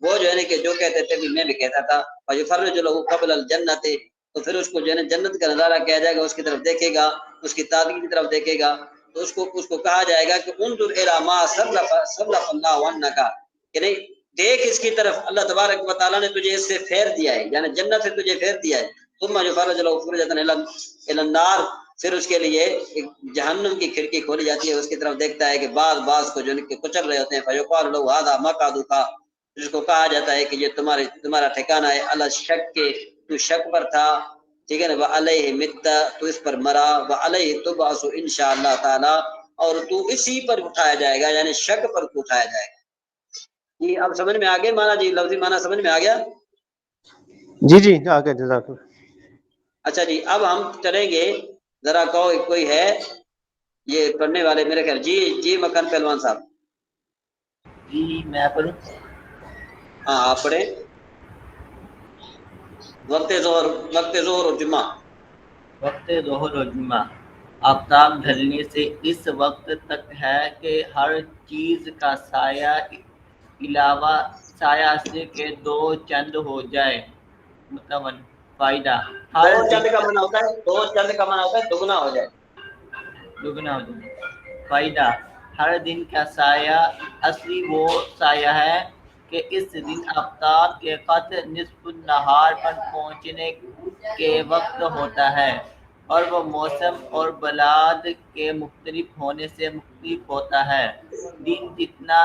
Speaker 1: وہ جو ہے نا کہ جو کہتے تھے میں بھی کہتا تھا، فیفرج له قبل الجنت، تو پھر اس کو جو ہے نا جنت کا نظارہ کیا جائے گا، اس کی طرف دیکھے گا، اس کی تازگی کی طرف دیکھے گا، تو اس کو کہا جائے گا کہ انظر الی ما صرف اللہ عنک، کہ نہیں دیکھ اس کی طرف، اللہ تبارک و تعالیٰ نے تجھے اس سے پھیر دیا ہے، یعنی جنت سے تجھے پھیر دیا ہے، ثم یفرج له فرجۃ الی النار، پھر اس کے لیے ایک جہنم کی کھڑکی کھولی جاتی ہے، اس کی طرف دیکھتا ہے کہ بعض کو جو کچل رہے ہوتے ہیں، فیقال له هذا مقعدک، جس کو کہا جاتا ہے کہ یہ تمہارا ٹھکانہ ہے، علی الشک، کے تو شک پر تھا، ٹھیک ہے نا، وعلیہ مت، تو اس پر مرا، وعلیہ تبعث انشاءاللہ تعالی، اور تو اسی پر اٹھایا جائے گا، یعنی شک پر تو اٹھایا جائے گا۔ جی اب سمجھ میں آگے مانا، جی لفظی مانا سمجھ میں آ گیا؟
Speaker 4: جی آگے، جزاک اللہ۔
Speaker 1: اچھا جی، اب ہم چلیں گے، ذرا کوئی ہے یہ پڑھنے والے میرے خیال، جی مکان پہلوان صاحب،
Speaker 2: جی میں پڑھوں؟
Speaker 1: ہاں آپ پڑھیں، وقت ظہر اور جمعہ،
Speaker 2: وقت ظہر و جمعہ آفتاب ڈھلنے سے اس وقت تک ہے کہ ہر چیز کا سایہ علاوہ سایہ سے کے دو چند ہو جائے، متون فائدہ، ہر
Speaker 1: دو
Speaker 2: دن
Speaker 1: چند کا معنی ہوتا ہے دگنا ہو جائے،
Speaker 2: دگنا ہو جائے، فائدہ، ہر دن کا سایہ اصلی وہ سایہ ہے کہ اس دن آفتاب کے خط نصف النہار پر پہنچنے کے وقت ہوتا ہے اور وہ موسم اور بلاد کے مختلف ہونے سے مختلف ہوتا ہے۔ دن جتنا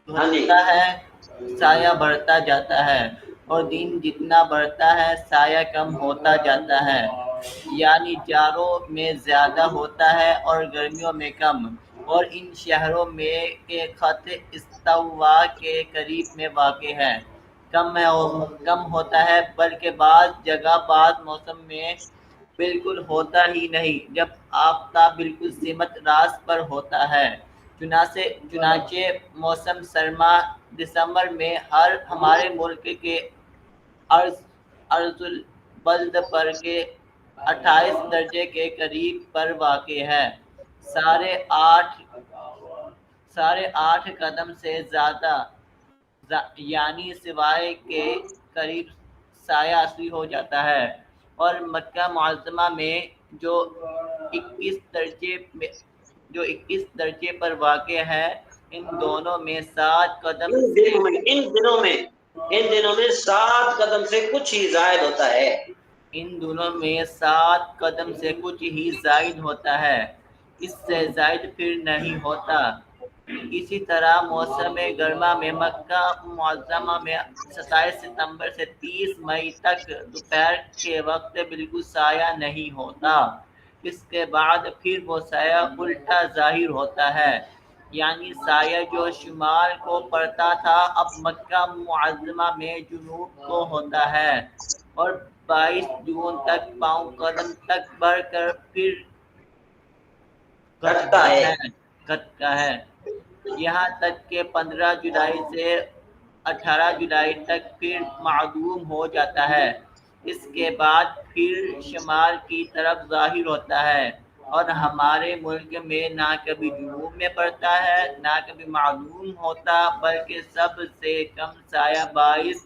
Speaker 2: گھٹتا ہے سایہ بڑھتا جاتا ہے اور دن جتنا بڑھتا ہے سایہ کم ہوتا جاتا ہے، یعنی جاروں میں زیادہ ہوتا ہے اور گرمیوں میں کم۔ اور ان شہروں میں کے خط استوا کے قریب میں واقع ہے، کم ہوتا ہے، بلکہ بعض جگہ بعض موسم میں بالکل ہوتا ہی نہیں جب آفتاب بالکل سمت راست پر ہوتا ہے۔ چنانچہ موسم سرما دسمبر میں ہمارے ملک کے ارض البلد پر کے 28 درجے کے قریب پر واقع ہے۔ ساڑھے آٹھ قدم سے زیادہ، یعنی سوائے کے قریب سایہ اصلی ہو جاتا ہے۔ اور مکہ معظمہ میں جو 21 درجے پر واقع ہے، ان دنوں میں 7 قدم
Speaker 1: سے کچھ ہی زائد ہوتا ہے۔
Speaker 2: ان دنوں میں 7 قدم سے کچھ ہی زائد ہوتا ہے، اس سے زائد پھر نہیں ہوتا۔ اسی طرح موسم گرما میں مکہ معظمہ میں 27 ستمبر سے 30 مئی تک دوپہر کے وقت بالکل سایہ نہیں ہوتا۔ اس کے بعد پھر وہ سایہ الٹا ظاہر ہوتا ہے، یعنی سایہ جو شمال کو پڑتا تھا اب مکہ معظمہ میں جنوب کو ہوتا ہے اور 22 جون تک پاؤں قدم تک بڑھ کر پھر گھٹتا ہے، یہاں تک کہ 15 جولائی سے 18 جولائی تک پھر معدوم ہو جاتا ہے۔ اس کے بعد پھر شمال کی طرف ظاہر ہوتا ہے اور ہمارے ملک میں نہ کبھی جنوب میں پڑتا ہے نہ کبھی معدوم ہوتا، بلکہ سب سے کم سایہ 22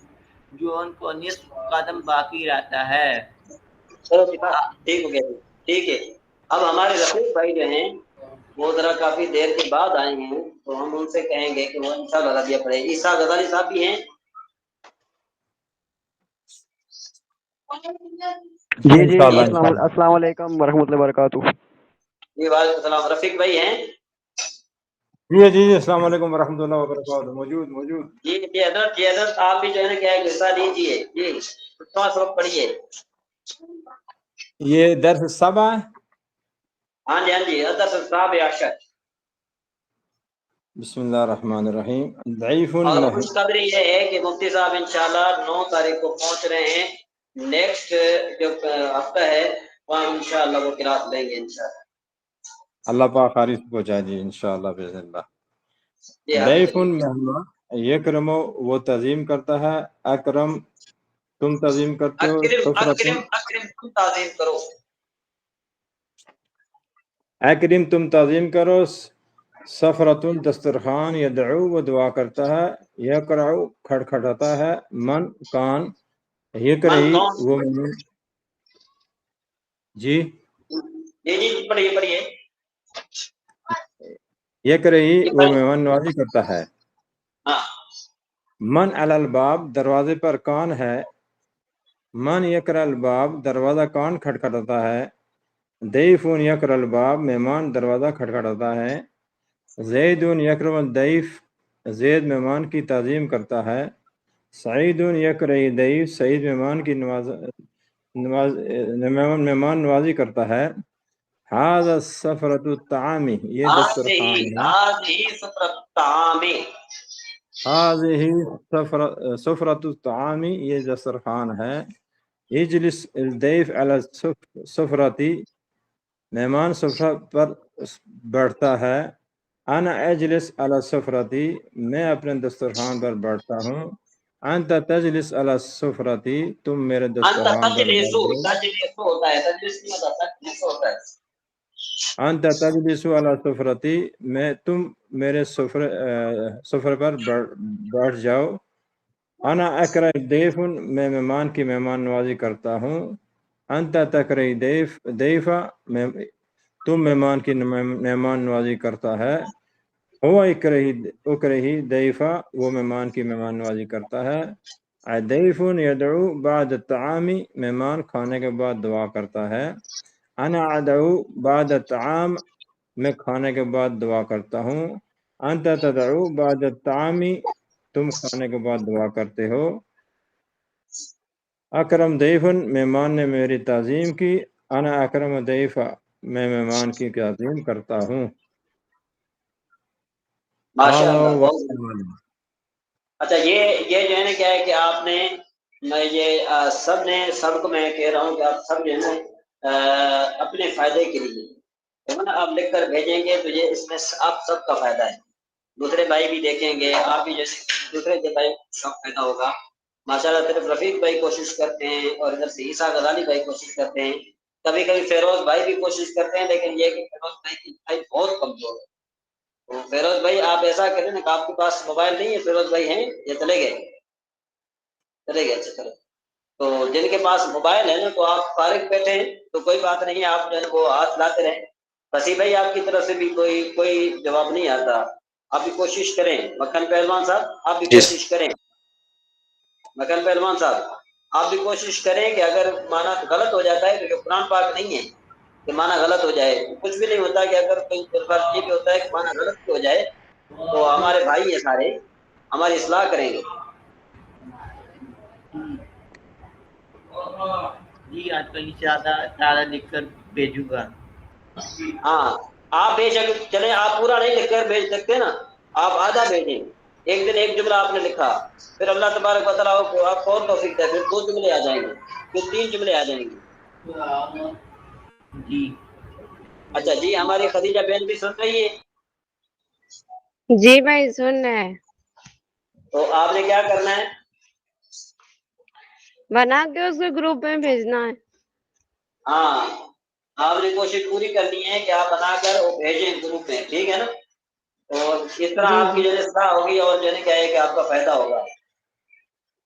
Speaker 2: جون کو نصف قدم باقی رہتا ہے۔
Speaker 1: چلو ٹھیک ہو گیا، ٹھیک ہے۔ اب ہمارے رفیق بھائی جو ہیں وہ ذرا کافی دیر کے بعد آئے ہیں تو ہم ان سے کہیں گے کہ وہ انشاءاللہ رضیہ پڑھے۔ عیسیٰ غزالی صاحب بھی ہیں؟
Speaker 6: جی السلام علیکم ورحمۃ اللہ وبرکاتہ۔
Speaker 1: جی وعلیکم السلام۔ رفیق بھائی ہیں؟
Speaker 7: جی السلام علیکم ورحمۃ اللہ وبرکاتہ۔ موجود
Speaker 1: جی حضرت آپ بھی جو ہے نا کیا حصہ لیجیے جی، تھوڑا سبق پڑھیے۔
Speaker 7: یہ درس 7 ہے؟
Speaker 1: ہاں جی درس 7 عشر۔
Speaker 7: بسم اللہ الرحمن الرحیم۔ ضعیف
Speaker 1: اور خوشخبری یہ ہے کہ مفتی صاحب انشاءاللہ 9 تاریخ کو پہنچ رہے ہیں، نیکسٹ جو ہفتہ ہے وہاں انشاءاللہ وہ قرات لیں گے انشاءاللہ۔
Speaker 7: اللہ پاک خارج پہنچا جی انشاءاللہ باذن اللہ۔ ضعیف مہمان یکرم وہ تعظیم کرتا ہے، اکرم تم تعظیم کرتے ہو،
Speaker 1: اکرم تم تعظیم کرو،
Speaker 7: اکرم تم تعظیم کرو، سفرتن دسترخوان یدعو وہ دعا کرتا ہے، یقرعو کھڑکھڑاتا ہے، من کان یکرہی وہ جی
Speaker 1: پڑھیے
Speaker 7: یکرہی وہ مہمان نوازی کرتا ہے۔ من علی الباب دروازے پر کون ہے، من یکر الباب دروازہ کون کھٹکھٹاتا ہے، ضیفون یکر الباب مہمان دروازہ کھٹکھٹاتا ہے، زیدون یکرم الضیف زید مہمان کی تعظیم کرتا ہے، سعیدون یکرہی ضیف سعید مہمان کی مہمان نوازی کرتا ہے، ھذا سفرۃ الطعام یہ دسترخوان ہے، هذه سفرۃ الطعام یہ دسترخوان ہے، اجلس الضیف علی السفرۃ مہمان سفرہ پر بیٹھتا ہے، انا اجلس علی السفرۃ میں اپنے دسترخوان پر بیٹھتا ہوں، انت تجلس علی السفرۃ تم میرے دسترخوان پر انت تجلس علی السفرۃ میں تم میرے سفر پر بیٹھ جاؤ، انا اکرہ ضیف میں مہمان کی مہمان نوازی کرتا ہوں، انت تکرہ ضیفہ تم مہمان کی مہمان نوازی کرتا ہے، ہوا اکرہی ضیفا، وہ مہمان کی مہمان نوازی کرتا ہے، ضیف یدعو بعد الطعام، مہمان کھانے کے بعد دعا کرتا ہے، انا ادعو بعد الطعام، میں کھانے کے بعد دعا کرتا ہوں، انت تدعو بعد الطعام، تم کھانے کے بعد دعا کرتے ہو، اکرم ضیفن، مہمان نے میری تعظیم کی، انا اکرم ضیفا، میں مہمان کی تعظیم کرتا ہوں۔
Speaker 1: ماشاء
Speaker 7: هذا
Speaker 1: اللہ،
Speaker 7: هو
Speaker 1: بہت اچھا۔ یہ جو ہے نا کیا ہے کہ آپ نے سب کو میں کہہ رہا ہوں کہ آپ سب جو ہے نا اپنے فائدے کے لیے آپ لکھ کر بھیجیں گے تو یہ اس میں آپ سب کا فائدہ ہے، دوسرے بھائی بھی دیکھیں گے، آپ بھی جیسے دوسرے بھائی کو شوق پیدا ہوگا۔ ماشاء اللہ صرف رفیق بھائی کوشش کرتے ہیں اور ادھر سے عیسیٰ غزالی بھائی کوشش کرتے ہیں، کبھی کبھی فیروز بھائی بھی کوشش کرتے ہیں، لیکن یہ کہ فیروز بھائی کی بھائی بہت کمزور ہے۔ تو فیروز بھائی آپ ایسا کریں نا کہ آپ کے پاس موبائل نہیں ہے، فیروز بھائی ہیں یا چلے گئے؟ اچھا چلو، تو جن کے پاس موبائل ہے نا تو آپ فارغ بیٹھے ہیں تو کوئی بات نہیں، آپ جو ہے وہ ہاتھ لاتے رہیں۔ وسیع بھائی آپ کی طرف سے بھی کوئی جواب نہیں آتا، آپ بھی کوشش کریں۔ مکھن پہلوان صاحب آپ بھی کوشش کریں، مکھن پہلوان صاحب آپ بھی کوشش کریں کہ اگر معنی غلط ہو جاتا ہے تو یہ قرآن پاک نہیں ہے کہ معنی غلط ہو جائے، کچھ بھی نہیں ہوتا کہ اگر کوئی بات یہ بھی ہوتا ہے کہ معنی غلط بھی ہو جائے تو ہمارے بھائی ہیں سارے، ہماری اصلاح کریں گے۔
Speaker 2: جی آج کل انشاءاللہ لکھ کر بھیجوں گا۔
Speaker 1: ہاں آپ بے شک چلیں، آپ پورا نہیں لکھ کر بھیج سکتے نا، آپ آدھا بھیجیں۔ ایک دن ایک جملہ آپ نے لکھا، پھر اللہ تبارک و تعالیٰ کو آپ کو اور توفیق دے، پھر 2 جملے آ جائیں گے، پھر 3 جملے آ جائیں گے۔
Speaker 2: جی
Speaker 1: اچھا جی، ہماری خدیجہ بہن بھی سن رہی ہے؟
Speaker 3: جی بھائی سن رہے ہیں،
Speaker 1: تو آپ نے کیا کرنا ہے؟
Speaker 3: بنا کے اس کو گروپ میں بھیجنا ہے۔
Speaker 1: ہاں آپ نے کوشش پوری کرنی ہے کہ آپ بنا کر وہ بھیجیں گروپ میں، ٹھیک ہے نا؟ اور اس طرح
Speaker 3: جی
Speaker 1: آپ کی
Speaker 3: جی
Speaker 1: جو ہے اصلاح ہوگی اور جو ہے کیا ہے کہ آپ کا فائدہ ہوگا۔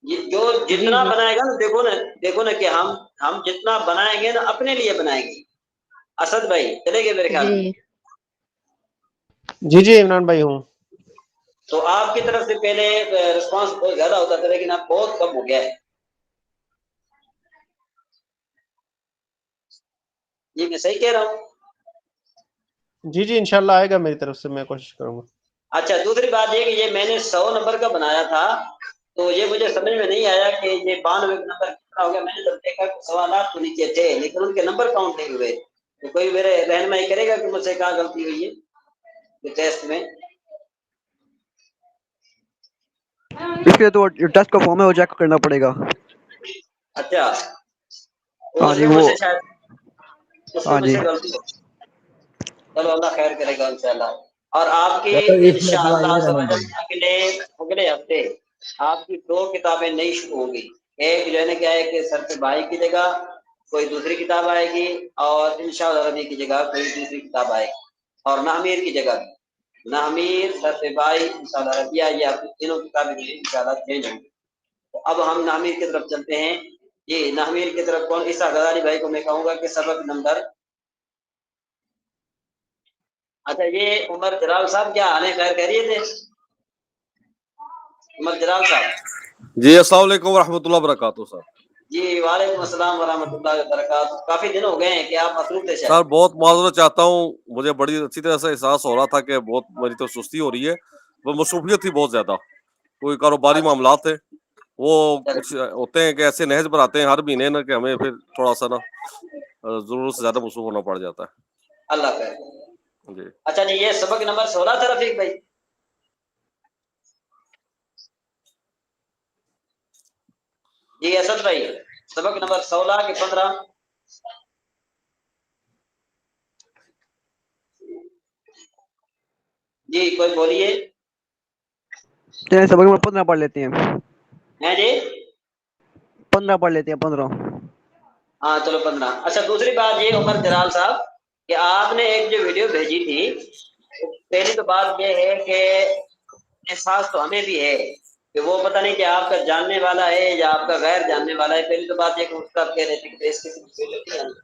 Speaker 1: جو
Speaker 3: جی
Speaker 1: جتنا
Speaker 3: جی
Speaker 1: بنائے گا نا، دیکھو نا کہ ہم جتنا بنائیں گے نا اپنے لیے بنائیں گے۔ اسد بھائی چلے گئے میرے خیال میں،
Speaker 3: جی
Speaker 4: جی جی عمران بھائی ہوں۔
Speaker 1: تو آپ کی طرف سے پہلے رسپانس بہت زیادہ ہوتا تھا لیکن اب بہت کم ہو گیا ہے۔ یہ میں صحیح کہہ رہا ہوں؟
Speaker 4: جی جی انشاءاللہ آئے گا میری طرف سے، میں کوشش کروں گا۔
Speaker 1: اچھا دوسری بات یہ کہ یہ میں نے 100 نمبر کا بنایا تھا تو یہ مجھے سمجھ میں نہیں آیا کہ یہ 92 نمبر کتنا ہو گیا۔ میں نے جب دیکھا کہ سوالات تو نیچے تھے لیکن ان کے نمبر کاؤنٹ نہیں ہوئے، تو کوئی میرے رہنمائی کرے گا کہ مجھ سے کہاں غلطی ہوئی ہے ٹیسٹ میں؟
Speaker 6: اس کے تو ٹیسٹ کا فارم ہے وہ چیک کرنا پڑے گا۔
Speaker 1: اچھا
Speaker 6: ہاں
Speaker 1: اس
Speaker 6: جی
Speaker 1: میں مجھ
Speaker 6: وہ،
Speaker 1: سے شاید
Speaker 6: ہاں جی
Speaker 1: غلطی ہو، چلو اللہ خیر کرے گا انشاءاللہ۔ اور آپ کی
Speaker 7: اس مسئلہ
Speaker 1: انشاءاللہ
Speaker 7: یہ رہنے دیں۔
Speaker 1: اگلے ہفتے آپ کی 2 کتابیں نئی شروع ہوں گی۔ ایک جو ہے نا کیا ہے کہ سرف بھائی کی جگہ کوئی دوسری کتاب آئے گی، اور انشاءاللہ ربی کی جگہ کوئی دوسری کتاب آئے گی، اور نحمیر کی جگہ بھی نحمیر، سرف بھائی، انشاءاللہ ربیہ، یہ آپ کی تینوں کتابیں انشاءاللہ چینج ہوں گی۔ تو اب ہم نحمیر کی طرف چلتے ہیں۔ جی نحمیر کی طرف کون؟ عیسیٰ غزالی بھائی کو میں کہوں گا کہ سبق نمبر، اچھا یہ عمر جلال صاحب کیا حال ہے؟ خیر خیریت ہے عمر جلال صاحب؟
Speaker 8: جی السلام علیکم ورحمۃ اللہ وبرکاتہ سر۔
Speaker 1: جی وعلیکم السلام ورحمۃ اللہ وبرکاتہ، کافی دن ہو گئے ہیں کہ آپ مصروف تھے
Speaker 8: سر
Speaker 1: شاید۔
Speaker 8: بہت معذرت چاہتا ہوں، مجھے بڑی اچھی طرح سے احساس ہو رہا تھا کہ بہت میری تو سستی ہو رہی ہے، وہ مصروفیت تھی بہت زیادہ، کوئی کاروباری معاملات تھے، وہ کچھ ہوتے ہیں کہ ایسے نہج پر آتے ہیں ہر مہینے نا کہ ہمیں پھر تھوڑا سا نا ضرورت سے زیادہ مصروف ہونا پڑ جاتا
Speaker 1: اللہ خیر۔
Speaker 8: ہے۔ جی
Speaker 1: اچھا جی یہ سبق نمبر 16 تھا رفیق بھائی؟ جی اسد بھائی سبق نمبر 16 کہ 15؟ جی کوئی بولیے۔
Speaker 6: چلیں سبق میں 15 پڑھ لیتے ہیں،
Speaker 1: ہیں جی
Speaker 6: 15 پڑھ لیتے ہیں، 15۔
Speaker 1: ہاں چلو 15۔ اچھا دوسری بات یہ عمر جلال صاحب کہ آپ نے ایک جو ویڈیو بھیجی تھی، پہلی تو بات یہ ہے کہ احساس تو ہمیں بھی ہے کہ وہ پتہ نہیں کہ آپ کا جاننے والا ہے یا آپ کا غیر جاننے والا ہے۔ پہلی تو بات یہ کہ اس کا کہہ رہے تھے کہ اس قسم کی ویڈیو نہیں آنی۔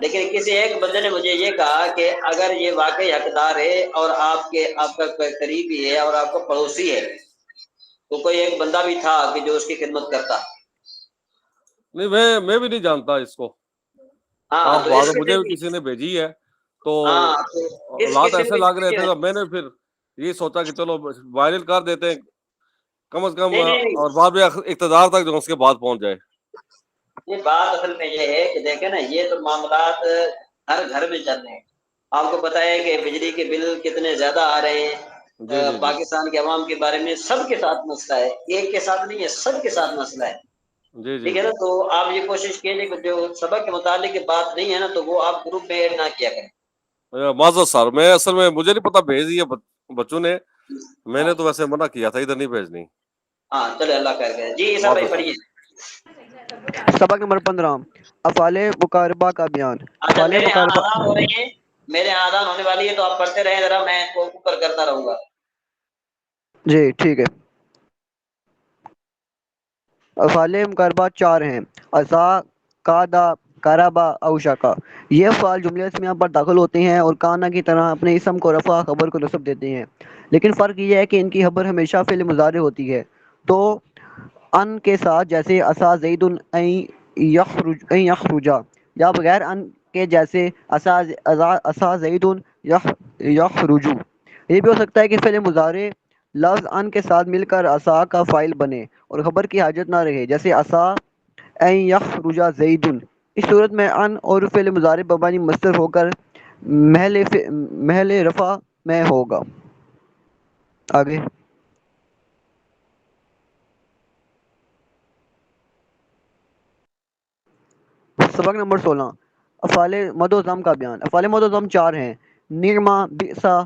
Speaker 1: لیکن کسی ایک بندے نے مجھے یہ کہا کہ اگر یہ واقعی حقدار ہے اور آپ کا قریبی ہے اور آپ کا پڑوسی ہے تو کوئی ایک بندہ بھی تھا کہ جو اس کی خدمت کرتا.
Speaker 8: نہیں میں بھی نہیں جانتا اس کو.
Speaker 1: ہاں
Speaker 8: آپ
Speaker 1: تو
Speaker 8: بات
Speaker 1: اس
Speaker 8: مجھے
Speaker 1: قسم
Speaker 8: بھی
Speaker 1: کی
Speaker 8: کسی نے بھیجی ہے تو
Speaker 1: ہاں تو اس
Speaker 8: حالات
Speaker 1: قسم
Speaker 8: ایسے
Speaker 1: کی
Speaker 8: لگ رہے تھے
Speaker 1: نہیں
Speaker 8: تو میں نے پھر یہ سوچا کہ چلو وائرل کر دیتے ہیں کم از کم
Speaker 1: نہیں
Speaker 8: اور بعد میں اقتدار تک جو اس کے بعد پہنچ جائے.
Speaker 1: یہ بات اصل میں یہ ہے کہ دیکھیں نا یہ تو معاملات ہر گھر میں چل رہے ہیں. آپ کو پتا ہے کہ بجلی کے بل کتنے زیادہ آ رہے ہیں.
Speaker 8: جی جی جی
Speaker 1: پاکستان کے عوام کے بارے میں سب کے ساتھ مسئلہ ہے, ایک کے ساتھ نہیں ہے, سب کے ساتھ مسئلہ ہے.
Speaker 8: جی جی
Speaker 1: ٹھیک ہے نا,
Speaker 8: جی
Speaker 1: تو آپ یہ کوشش کیجیے کہ جو سبق کے متعلق بات نہیں ہے نا تو وہ آپ گروپ میں ایڈ نہ کیا کریں.
Speaker 8: معذرت سر, میں اصل میں مجھے نہیں پتا بھیج دیا بچوں نے, میں نے تو ویسے منع کیا تھا ادھر نہیں بھیجنی.
Speaker 1: ہاں چلے اللہ خیر کرے. جی عیسیٰ بھائی
Speaker 8: معذرت سر.
Speaker 1: پڑھیے.
Speaker 6: سبق نمبر 15 افعال مقاربہ کا بیان.
Speaker 1: اچھا
Speaker 6: افعال
Speaker 1: میرے یہاں
Speaker 6: مقاربہ.
Speaker 1: آزان ہو رہی ہے, میرے یہاں آزان ہونے والی ہے تو آپ پڑھتے رہیں ذرا, میں کو اوپر کرتا رہوں گا.
Speaker 6: جی ٹھیک ہے. افعال مقاربہ 4 ہیں. اسا, قادا, کربا, اوشکا. یہ افعال جملے اسمیہ پر داخل ہوتے ہیں اور کانا کی طرح اپنے اسم کو رفع خبر کو نصب دیتے ہیں, لیکن فرق یہ ہے کہ ان کی خبر ہمیشہ فعل مضارع ہوتی ہے. تو ان کے ساتھ جیسے اسا زید ان یخرجا, یا بغیر ان کے جیسے اسا زید یخرجو. یہ بھی ہو سکتا ہے کہ فعل مضارع لفظ ان کے ساتھ مل کر اسا کا فاعل بنے اور خبر کی حاجت نہ رہے, جیسے اسا ان یخرج زید. اس صورت میں ان اور فعل مضارع مبنی مصدر ہو کر محل رفع میں ہوگا. آگے سبق نمبر 16 افعال مد و ضم کا بیان. افعال مد و ضم 4 ہیں. نعمہ, بئسا,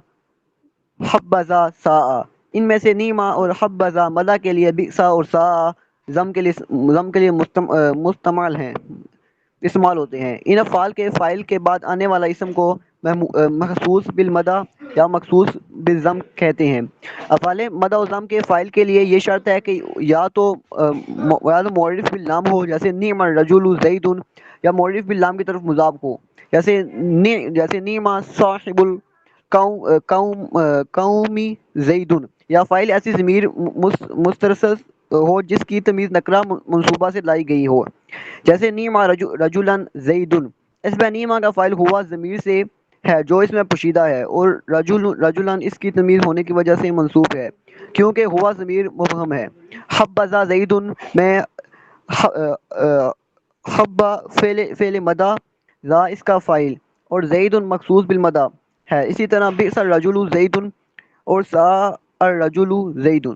Speaker 6: حبذا, ساء. ان میں سے نیما اور حبذا مدح کے لیے, بئسا اور ساء ضم کے لیے مستعمل ہیں, استعمال ہوتے ہیں. ان افعال کے فاعل کے بعد آنے والا اسم کو مخصوص بالمدح یا مخصوص بالضم کہتے ہیں. افعال مدح و ضم کے فاعل کے لیے یہ شرط ہے کہ یا تو معرف باللام ہو, جیسے نعم الرجل زید, یا معرف باللام کی طرف مضاف ہو, جیسے نعم صاحب قومی زید, یا فاعل ایسی ضمیر مسترسل ہو جس کی تمیز نکرہ منصوبہ سے لائی گئی ہو, جیسے نیما رجولن زیدن. اس میں نیما کا فاعل ہوا ضمیر سے ہے جو اس میں پوشیدہ ہے, اور رجولن اس کی تمیز ہونے کی وجہ سے منصوب ہے کیونکہ ہوا ضمیر مبہم ہے. حبذا زیدن میں حبا فعل مدح, ذا اس کا فاعل, اور زید مخصوص بالمدح ہے. اسی طرح بئس الرجل زید اور ساء الرجل زید.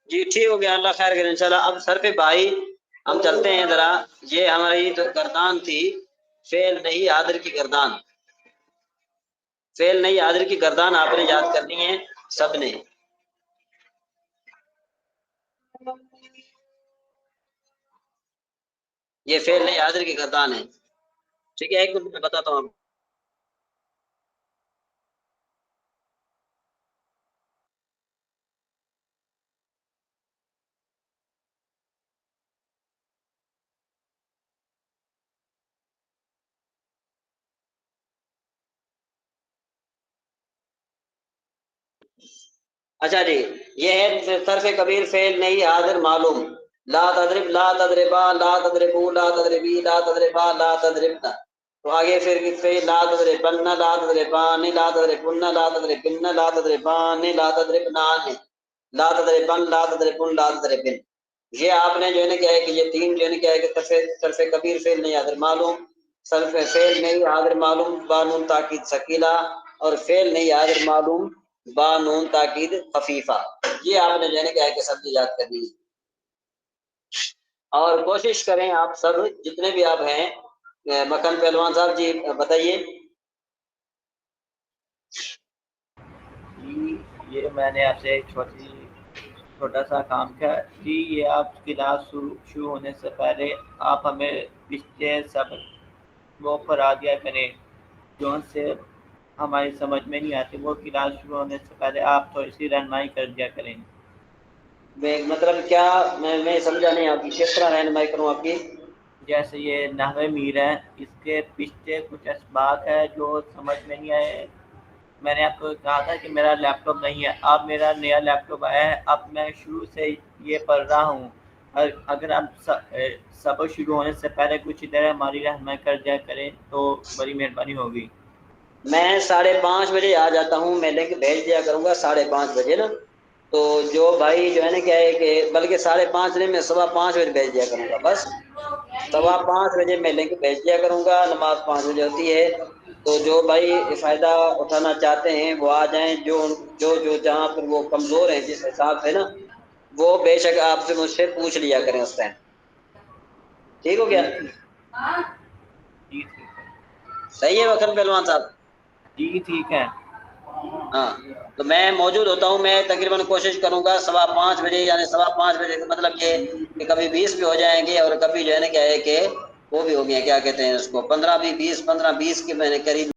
Speaker 1: جی ٹھیک ہو گیا, اللہ خیر کرے انشاءاللہ. اب سر پہ بھائی ہم چلتے ہیں ذرا. یہ ہماری جو گردان تھی فعل نہیں حاضر کی گردان, فعل نہیں حاضر کی گردان آپ نے یاد کرنی ہے سب نے. یہ فعل نہیں حاضر کی گردان ہے, ٹھیک ہے. ایک منٹ میں بتاتا ہوں. اچھا جی, یہ ہے طرف کبیر فعل نہیں حاضر معلوم. لا تضرب, لا تضربا, لا تضربو, لا تضربی, لا تضربا, لا تضربنا. تو آگے پھر فعل لا تضربن, لا تضربان, لا تضربن, لا تضربن, لا تضربان, لا تضربنان, لا تضربن, لا تضربن, لا تضربن. یہ آپ نے جو ہے نا کیا ہے کہ یہ تین جو ہے نا کیا ہے کہ طرف کبیر فعل نہیں حاضر معلوم, صرف فعل نہیں حاضر معلوم با نون تاکید ثقیلہ, اور فعل نہیں حاضر معلوم با نون تاکید خفیفہ. یہ آپ نے جو ہے نا کیا ہے کہ سب یاد کرنی ہے. اور کوشش کریں آپ سب جتنے بھی آپ ہیں. مکھن پہلوان صاحب جی بتائیے.
Speaker 2: جی یہ میں نے آپ سے ایک چھوٹا سا کام کیا جی, یہ آپ کلاس شروع ہونے سے پہلے آپ ہمیں پچھلے سبق وہ پڑھا دیا کریں جو سے ہماری سمجھ میں نہیں آتی, وہ کلاس شروع ہونے سے پہلے آپ تھوڑی سی رہنمائی کر دیا کریں.
Speaker 1: مطلب کیا میں سمجھا نہیں آپ کی، کس طرح رہنمائی کروں آپ کی؟
Speaker 2: جیسے یہ نحو میر ہے، اس کے پیچھے کچھ اسباق ہے جو سمجھ میں نہیں آئے. میں نے آپ کو کہا تھا کہ میرا لیپ ٹاپ نہیں ہے، اب میرا نیا لیپ ٹاپ آیا ہے، اب میں شروع سے یہ پڑھ رہا ہوں. اگر آپ سبق شروع ہونے سے پہلے کچھ ادھر ہماری رہنمائی کر دیا کریں تو بڑی مہربانی ہوگی.
Speaker 1: میں 5:30 بجے آ جاتا ہوں، میں لنک بھیج دیا کروں گا 5:30 بجے نا. تو جو بھائی جو ہے نا کیا ہے کہ بلکہ 5:30 نہیں، میں 5:15 بجے بھیج دیا کروں گا. بس 5:15 بجے میں لنک بھیج دیا کروں گا. نماز 5 بجے ہوتی ہے، تو جو بھائی فائدہ اٹھانا چاہتے ہیں وہ آ جائیں. جو جہاں پر وہ کمزور ہیں جس حساب سے نا، وہ بے شک آپ سے مجھ سے پوچھ لیا کریں اس ٹائم. ٹھیک ہو گیا؟
Speaker 2: جی ٹھیک ہے.
Speaker 1: صحیح ہے وکر پہلوان صاحب؟
Speaker 2: جی ٹھیک ہے.
Speaker 1: ہاں تو میں موجود ہوتا ہوں. میں تقریباً کوشش کروں گا 5:15 بجے، یعنی 5:15 بجے کا مطلب کہ کبھی 20 بھی ہو جائیں گے، اور کبھی جو ہے نا کیا ہے کہ وہ بھی ہو گیا، کیا کہتے ہیں اس کو 15 بھی 20 15 20 کے میں نے قریب